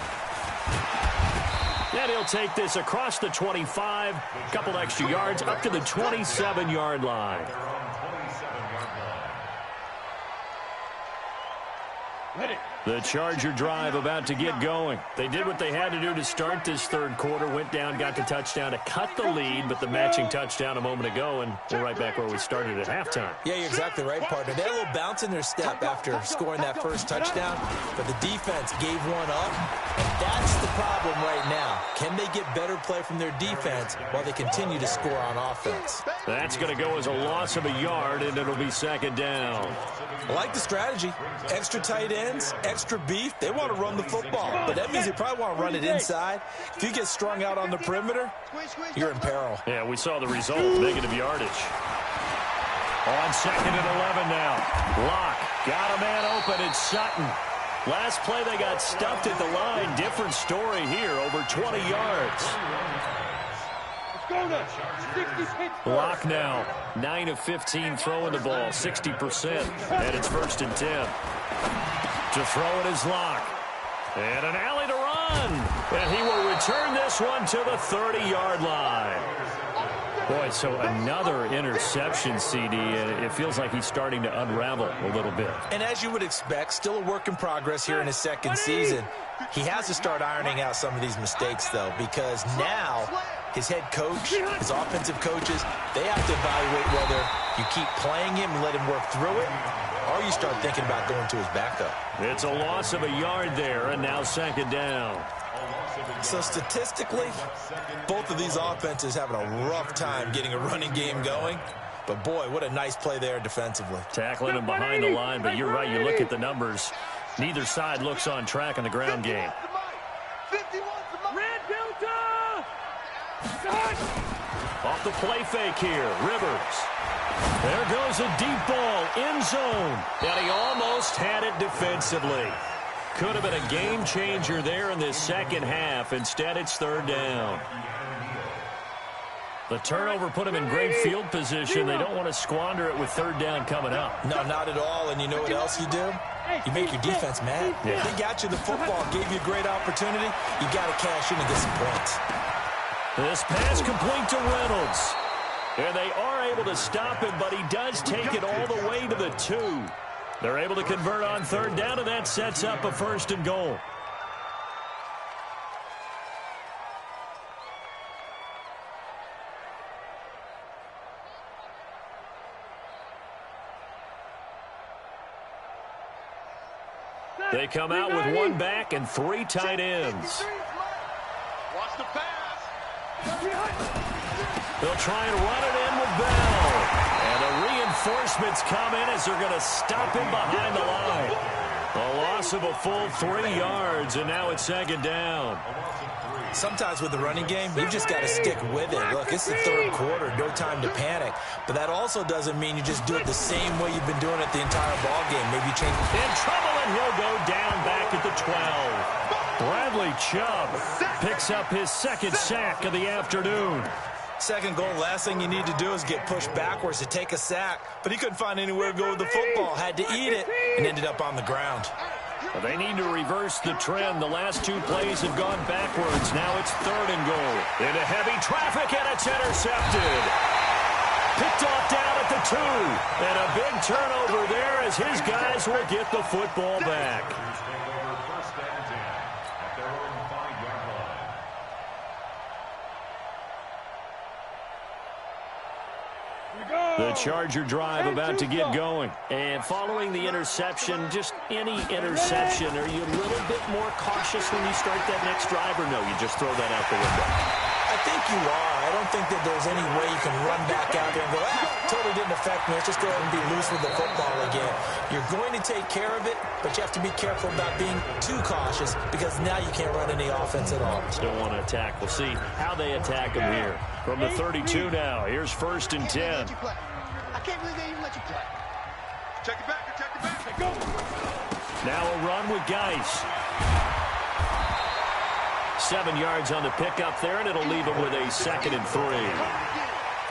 And he'll take this across the 25, a couple extra yards, up to the 27-yard line. The Charger drive about to get going. They did what they had to do to start this 3rd quarter, went down, got the touchdown to cut the lead, but the matching touchdown a moment ago, and we're right back where we started at halftime.
Yeah, you're exactly right, partner. They had a little bounce in their step after scoring that first touchdown, but the defense gave one up, and that's the problem right now. Can they get better play from their defense while they continue to score on offense?
That's going to go as a loss of a yard, and it'll be 2nd down.
I like the strategy. Extra tight ends, extra beef. They want to run the football, but that means they probably want to run it inside. If you get strung out on the perimeter, you're in peril.
Yeah, we saw the result, negative yardage. On 2nd and 11 now. Locke got a man open. It's Sutton. Last play they got stuffed at the line. Different story here, over 20 yards. Locke now, 9 of 15 throwing the ball, 60%, and it's 1st and 10. To throw it is Locke. And an alley to run. And he will return this one to the 30-yard line. Boy, so another interception, CD. It feels like he's starting to unravel a little bit.
And as you would expect, still a work in progress here in his 2nd season. He has to start ironing out some of these mistakes, though, because now his head coach, his offensive coaches, they have to evaluate whether you keep playing him and let him work through it, or you start thinking about going to his backup.
It's a loss of a yard there, and now 2nd down.
So statistically, both of these offenses having a rough time getting a running game going. But, boy, what a nice play there defensively.
Tackling him behind the line, but you're right. You look at the numbers. Neither side looks on track in the ground game. Off the play fake here, Rivers. There goes a deep ball, end zone. And he almost had it defensively. Could have been a game changer there in this 2nd half. Instead, it's 3rd down. The turnover put them in great field position. They don't want to squander it with third down coming up.
No, not at all. And you know what else you do? You make your defense mad.
Yeah.
They got you the football, gave you a great opportunity. You got to cash in and get some points.
This pass complete to Reynolds. And they are able to stop him, but he does take it all the way to the 2. They're able to convert on third down, and that sets up a 1st and goal. They come out with one back and 3 tight ends.
Watch the pass.
They'll try and run it in with Bell. And the reinforcements come in as they're going to stop him behind the line. A loss of a full 3 yards, and now it's 2nd down.
Sometimes with the running game, you've just got to stick with it. Look, it's the 3rd quarter, no time to panic. But that also doesn't mean you just do it the same way you've been doing it the entire ball game. Maybe change.
In trouble, and he'll go down back at the 12. Bradley Chubb picks up his 2nd sack of the afternoon.
2nd goal, last thing you need to do is get pushed backwards to take a sack. But he couldn't find anywhere to go with the football, had to eat it, and ended up on the ground.
Well, they need to reverse the trend. The last 2 plays have gone backwards. Now it's 3rd and goal. Into heavy traffic, and it's intercepted. Picked off down at the 2. And a big turnover there as his guys will get the football back. The Charger drive about to get going. And following the interception, just any interception, are you a little bit more cautious when you start that next drive, or no, you just throw that out the window?
I think you are. I don't think that there's any way you can run back out there and go, totally didn't affect me. Let's just go ahead and be loose with the football again. You're going to take care of it, but you have to be careful about being too cautious because now you can't run any offense at all.
Still want to attack. We'll see how they attack him here. From the 32 now, here's 1st and 10.
I can't believe they even let you play. Check it back, check it back. Go.
Now a run with Geis. 7 yards on the pickup there, and it'll leave him with a 2nd and 3.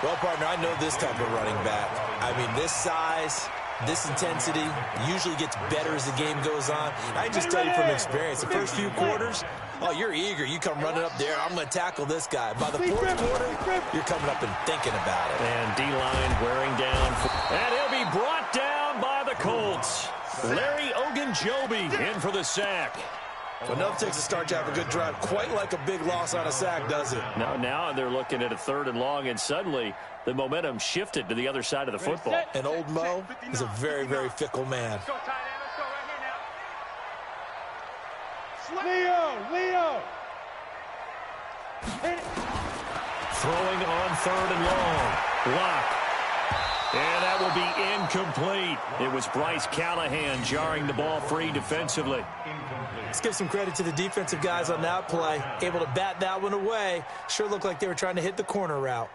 Well, partner, I know this type of running back. I mean, this size, this intensity usually gets better as the game goes on. I can just tell you from experience, the first few quarters, oh, you're eager. You come running up there, I'm going to tackle this guy. By the 4th quarter, you're coming up and thinking about it.
And D-line wearing down. And he'll be brought down by the Colts. Larry Ogunjobi in for the sack.
Well, nothing takes a start to have a good drive. Quite like a big loss on a sack, does it?
Now they're looking at a 3rd and long, and suddenly the momentum shifted to the other side of the football.
And old Mo is a very, very fickle man.
Let's go, tight end. Let's go right here now. Leo!
Throwing on 3rd and long. Block. And that will be incomplete. It was Bryce Callahan jarring the ball free defensively.
Let's give some credit to the defensive guys on that play. Able to bat that one away. Sure looked like they were trying to hit the corner route.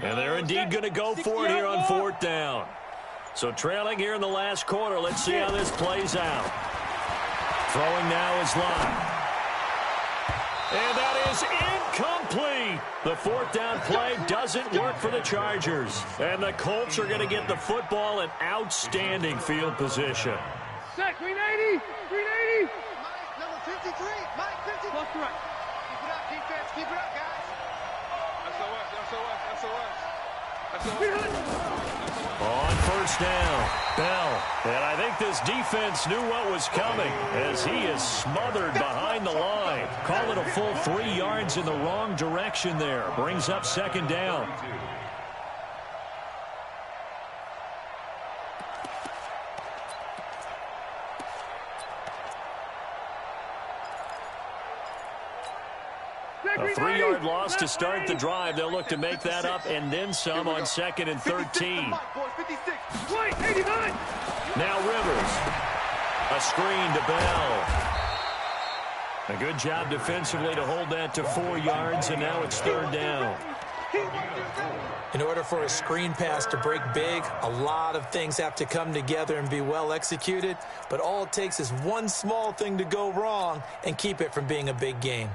And they're indeed going to go for it here on 4th down. So trailing here in the last quarter. Let's see how this plays out. Throwing now is Lott. And that is incomplete. The 4th down play doesn't work for the Chargers. And the Colts are going to get the football in outstanding field position.
Sack, 380! 380!
Mike, number 53. Mike, 53.
Plus the right.
Keep it up, defense. Keep it up, guys.
On 1st down, Bell. And I think this defense knew what was coming as he is smothered behind the line. Call it a full 3 yards in the wrong direction there. Brings up 2nd down. A 3-yard loss to start the drive. They'll look to make that up and then some on 2nd and 13. Now Rivers. A screen to Bell. A good job defensively to hold that to 4 yards, and now it's 3rd down.
In order for a screen pass to break big, a lot of things have to come together and be well executed, but all it takes is one small thing to go wrong and keep it from being a big game.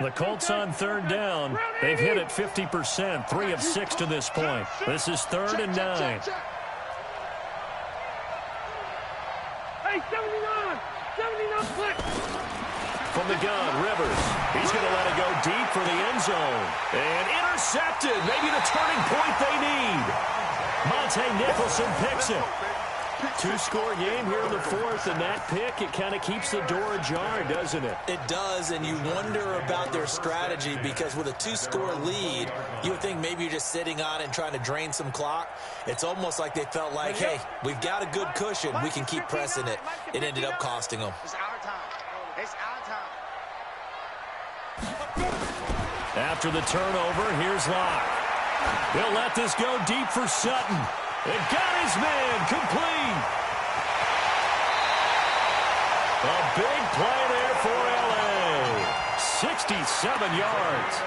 The Colts on 3rd down. They've hit it 50%, 3 of 6 to this point. This is 3rd and 9.
Hey, 79! 79 click!
From the gun, Rivers. He's going to let it go deep for the end zone. And intercepted. Maybe the turning point they need. Monte Nicholson picks it. 2-score game here in the 4th, and that pick, it kind of keeps the door ajar, doesn't it?
It does, and you wonder about their strategy because with a 2-score lead, you would think maybe you're just sitting on it and trying to drain some clock. It's almost like they felt like, hey, we've got a good cushion. We can keep pressing it. It ended up costing them.
It's our time. It's our time.
After the turnover, here's Locke. He'll let this go deep for Sutton. It got his man complete. A big play there for L.A. 67 yards.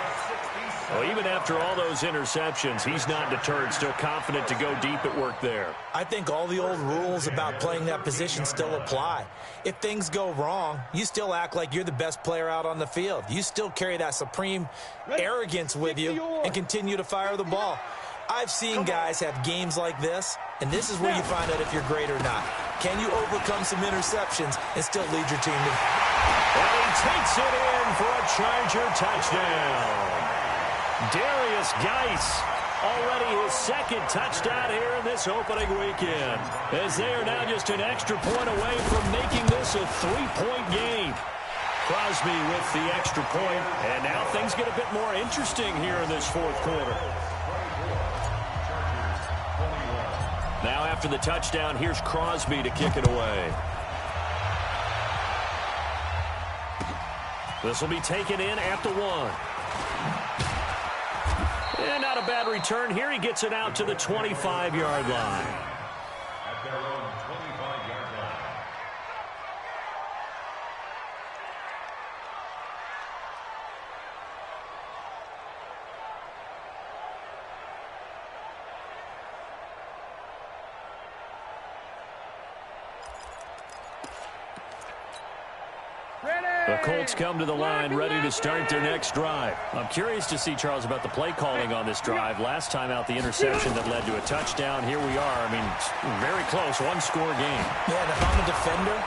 Well, even after all those interceptions, he's not deterred, still confident to go deep at work there.
I think all the old rules about playing that position still apply. If things go wrong, you still act like you're the best player out on the field. You still carry that supreme arrogance with you and continue to fire the ball. I've seen guys have games like this, and this is where you find out if you're great or not. Can you overcome some interceptions and still lead your team to...
And he takes it in for a Charger touchdown. Darius Geis, already his 2nd touchdown here in this opening weekend, as they are now just an extra point away from making this a 3-point game. Crosby with the extra point, and now things get a bit more interesting here in this 4th quarter. Now after the touchdown, here's Crosby to kick it away. This will be taken in at the 1. And not a bad return here. He gets it out to the 25-yard line.
At their own 25-yard line.
The Colts come to the line ready to start their next drive. I'm curious to see, Charles, about the play calling on this drive. Last time out, the interception that led to a touchdown. Here we are. I mean, very close, 1-score game.
Yeah, and if I'm a defender,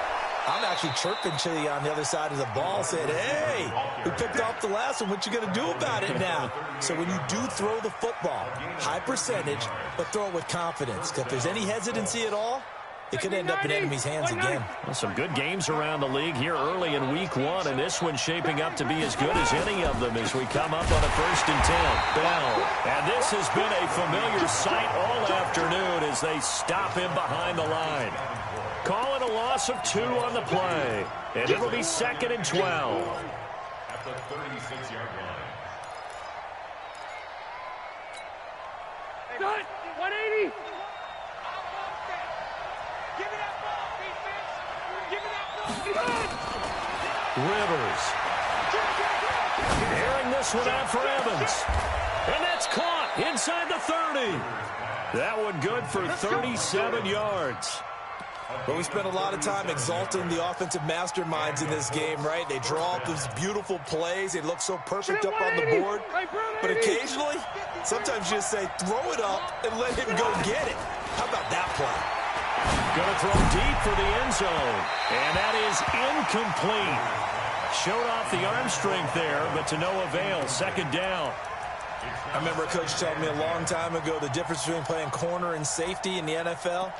I'm actually chirping to you on the other side of the ball, saying, hey, we picked off the last one. What you going to do about it now? So when you do throw the football, high percentage, but throw it with confidence. Because if there's any hesitancy at all, it could end up in enemy's hands again.
Well, some good games around the league here early in week 1, and this one's shaping up to be as good as any of them as we come up on a 1st and 10. Bell. And this has been a familiar sight all afternoon as they stop him behind the line. Call it a loss of 2 on the play, and it'll be 2nd and 12.
At the 36-yard line.
Done! 180!
Rivers. Airing this one out for Evans. And that's caught inside the 30. That one good for 37 yards.
But we spent a lot of time exalting the offensive masterminds in this game, right? They draw up these beautiful plays. They look so perfect up on the board. But occasionally, sometimes you just say, throw it up and let him go get it. How about that play?
Going to throw deep for the end zone. And that is incomplete. Showed off the arm strength there, but to no avail. 2nd down.
I remember a coach telling me a long time ago the difference between playing corner and safety in the NFL.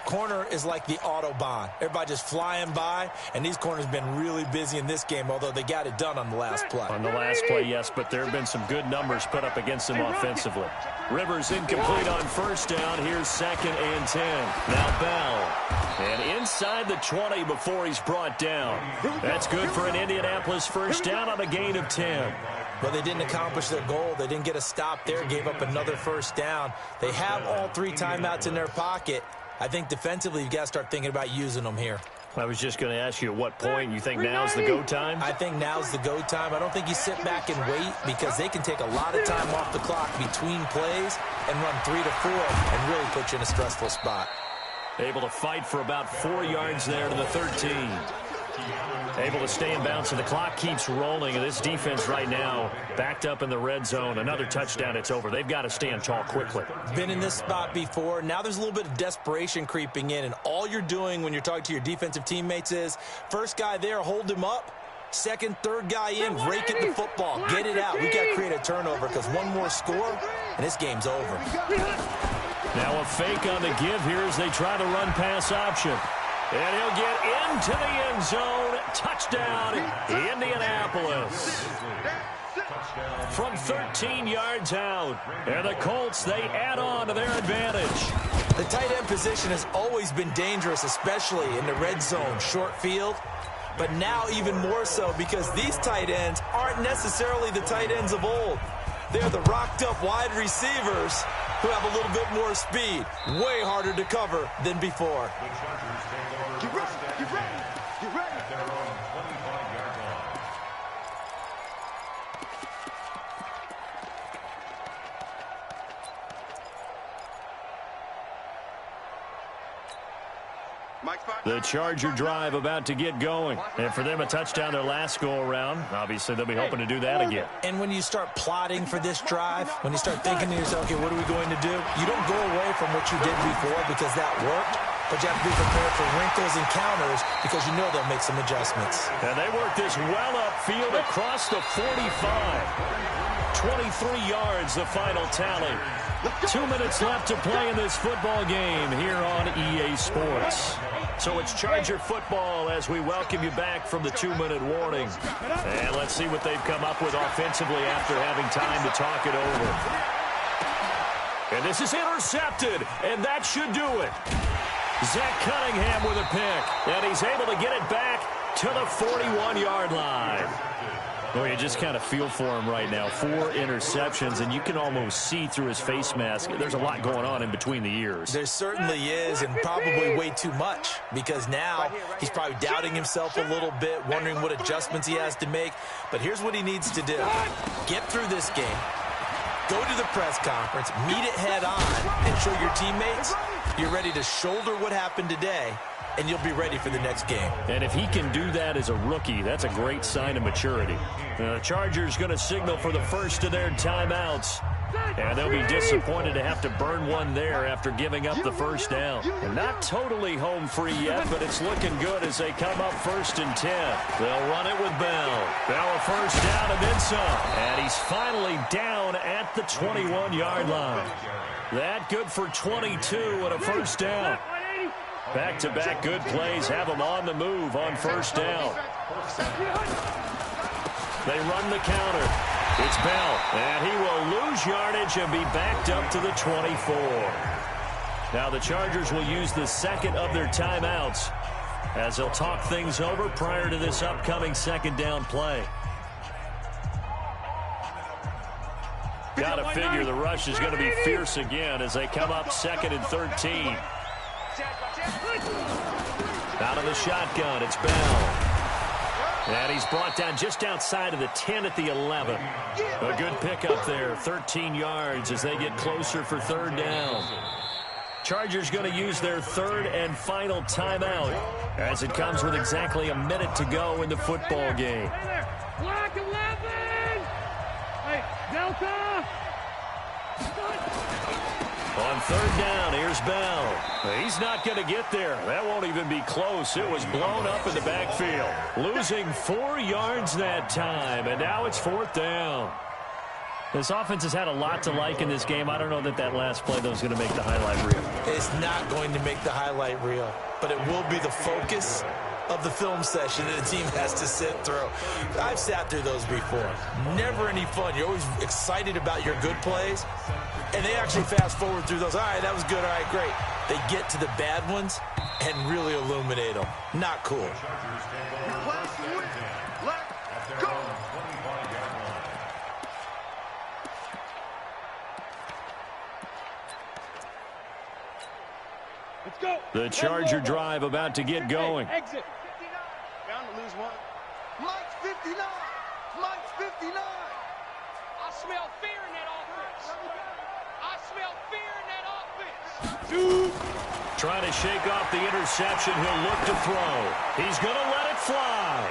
Corner is like the Autobahn. Everybody just flying by, and these corners been really busy in this game, although they got it done on the last play.
On the last play, yes, but there have been some good numbers put up against them offensively. Rivers incomplete on first down. Here's 2nd and 10. Now Bell. And inside the 20 before he's brought down. That's good for an Indianapolis first down on a gain of 10.
But they didn't accomplish their goal. They didn't get a stop there, gave up another first down. They have all 3 timeouts in their pocket. I think defensively you've got to start thinking about using them here.
I was just going to ask you at what point you think now's the go time?
I think now's the go time. I don't think you sit back and wait because they can take a lot of time off the clock between plays and run 3 to 4 and really put you in a stressful spot.
Able to fight for about 4 yards there to the 13. Able to stay in bounds, and the clock keeps rolling. And this defense right now backed up in the red zone. Another touchdown, it's over. They've got to stand tall quickly.
Been in this spot before. Now there's a little bit of desperation creeping in, and all you're doing when you're talking to your defensive teammates is first guy there, hold him up. Second, third guy in, rake at the football. Get it out. We've got to create a turnover because one more score, and this game's over.
Now a fake on the give here as they try to run pass option. And he'll get into the end zone. Touchdown, Indianapolis. From 13 yards out. And the Colts, they add on to their advantage.
The tight end position has always been dangerous, especially in the red zone, short field. But now even more so because these tight ends aren't necessarily the tight ends of old. They're the rocked-up wide receivers who have a little bit more speed. Way harder to cover than before.
Get ready, get ready, get ready.
At their own 25-yard line.
The Charger drive about to get going. And for them, a touchdown their last go-around. Obviously, they'll be hoping to do that again.
And when you start plotting for this drive, when you start thinking to yourself, okay, what are we going to do? You don't go away from what you did before because that worked. But you have to be prepared for wrinkles and counters because you know they'll make some adjustments.
And they work this well upfield across the 45. 23 yards, the final tally. 2 minutes left to play in this football game here on EA Sports. So it's Charger football as we welcome you back from the 2-minute warning. And let's see what they've come up with offensively after having time to talk it over. And this is intercepted, and that should do it. Zach Cunningham with a pick, and he's able to get it back to the 41-yard line. Well, you just kind of feel for him right now. 4 interceptions, and you can almost see through his face mask. There's a lot going on in between the ears.
There certainly is, and probably way too much, because now he's probably doubting himself a little bit, wondering what adjustments he has to make. But here's what he needs to do. Get through this game. Go to the press conference, meet it head on, and show your teammates you're ready to shoulder what happened today, and you'll be ready for the next game.
And if he can do that as a rookie, that's a great sign of maturity. The Chargers going to signal for the first of their timeouts. And they'll be disappointed to have to burn one there after giving up the first down. And not totally home free yet, but it's looking good as they come up 1st and 10. They'll run it with Bell. Bell a first down and then some. And he's finally down at the 21-yard line. That good for 22 and a first down. Back-to-back good plays have them on the move on first down. They run the counter. It's Bell, and he will lose yardage and be backed up to the 24. Now the Chargers will use the second of their timeouts as they'll talk things over prior to this upcoming second down play. Got to figure the rush is going to be fierce again as they come up 2nd and 13. Out of the shotgun, it's Bell. And he's brought down just outside of the 10 at the 11. A good pickup there, 13 yards as they get closer for 3rd down. Chargers going to use their 3rd and final timeout as it comes with exactly a minute to go in the football game.
Block 11! Hey, Delta!
On 3rd down, here's Bell. He's not going to get there. That won't even be close. It was blown up in the backfield. Losing 4 yards that time, and now it's 4th down. This offense has had a lot to like in this game. I don't know that last play, though, is going to make the highlight reel.
It's not going to make the highlight reel, but it will be the focus of the film session that the team has to sit through. I've sat through those before. Never any fun. You're always excited about your good plays, and they actually fast forward through those. All right, that was good. All right, great. They get to the bad ones and really illuminate them. Not cool.
Let's go.
Let's go.
The Charger drive about to get going.
Exit.
Bound to lose one.
Mike's 59. Mike's 59.
I smell fear in that offense. I smell fear in that offense.
Two.
Trying to shake off the interception. He'll look to throw. He's going to let it fly.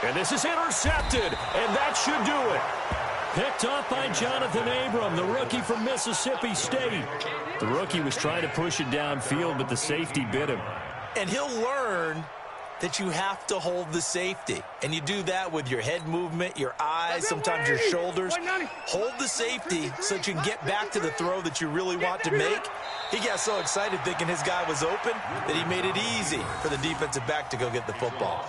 And this is intercepted, and that should do it. Picked off by Jonathan Abram, the rookie from Mississippi State. The rookie was trying to push it downfield, but the safety bit him.
And he'll learn that you have to hold the safety. And you do that with your head movement, your eyes, sometimes your shoulders. Hold the safety so that you can get back to the throw that you really want to make. He got so excited thinking his guy was open that he made it easy for the defensive back to go get the football.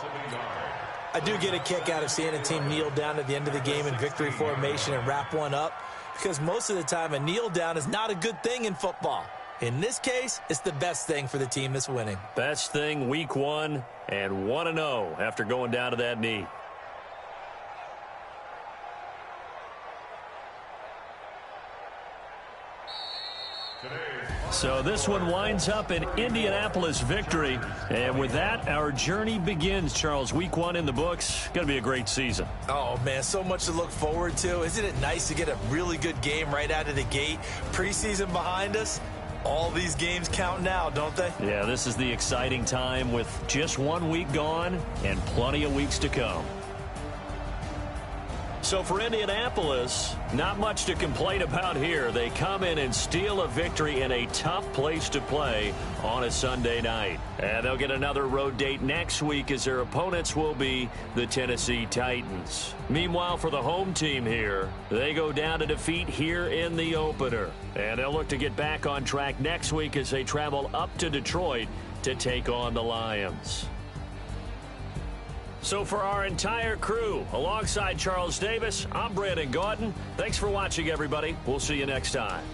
I do get a kick out of seeing a team kneel down at the end of the game in victory formation and wrap one up, because most of the time a kneel down is not a good thing in football. In this case, it's the best thing for the team that's winning.
Best thing week 1 and 1-0 after going down to that knee. So this one winds up an Indianapolis victory. And with that, our journey begins, Charles. Week 1 in the books. Going to be a great season.
Oh, man, so much to look forward to. Isn't it nice to get a really good game right out of the gate? Preseason behind us. All these games count now, don't they?
Yeah, this is the exciting time with just 1 week gone and plenty of weeks to come. So for Indianapolis, not much to complain about here. They come in and steal a victory in a tough place to play on a Sunday night. And they'll get another road date next week as their opponents will be the Tennessee Titans. Meanwhile, for the home team here, they go down to defeat here in the opener. And they'll look to get back on track next week as they travel up to Detroit to take on the Lions. So for our entire crew, alongside Charles Davis, I'm Brandon Gaudin. Thanks for watching, everybody. We'll see you next time.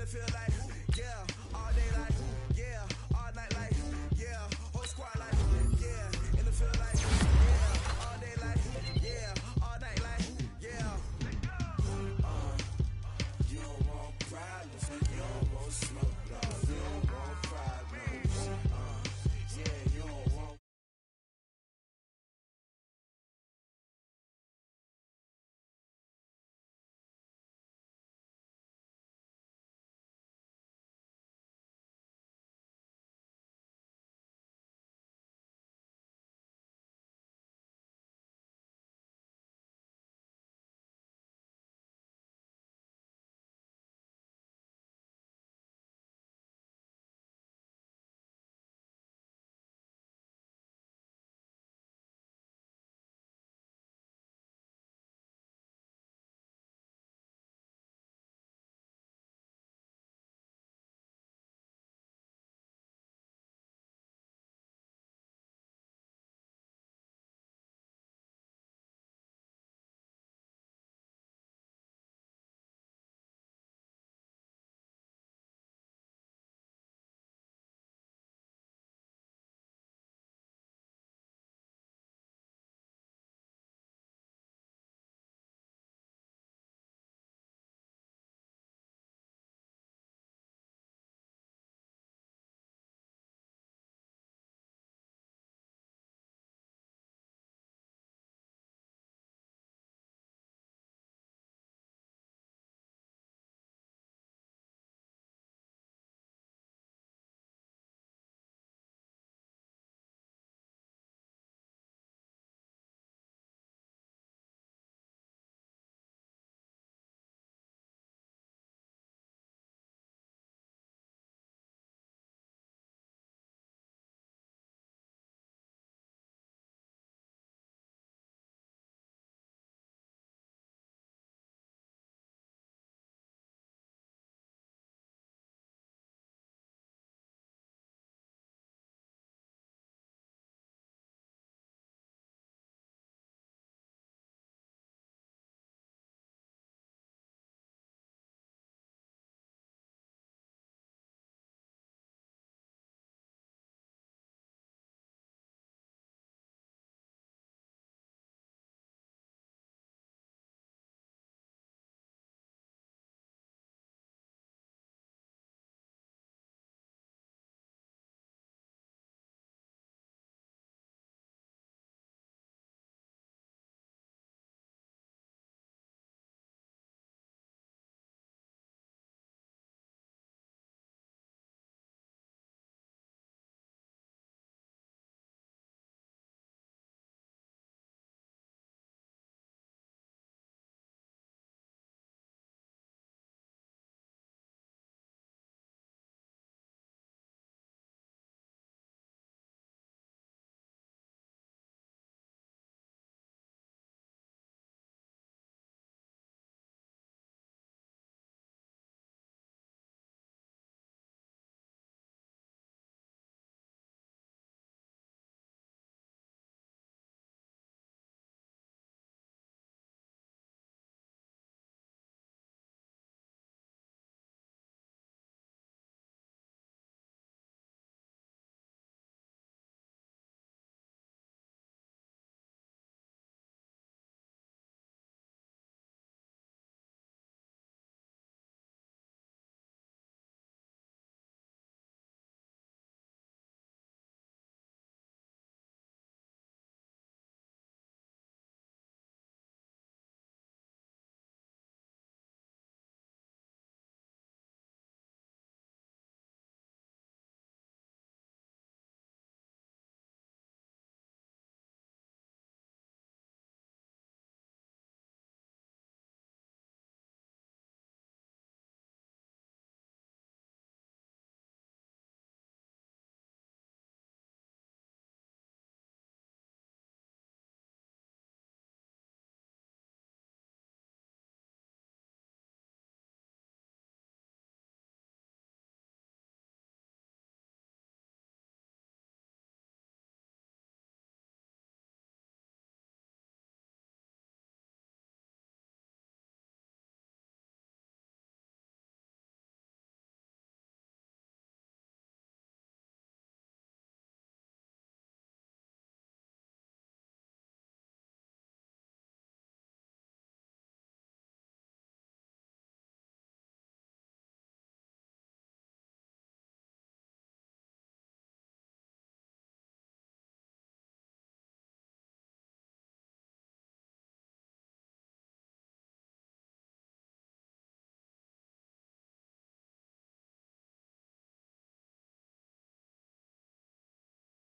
Feel like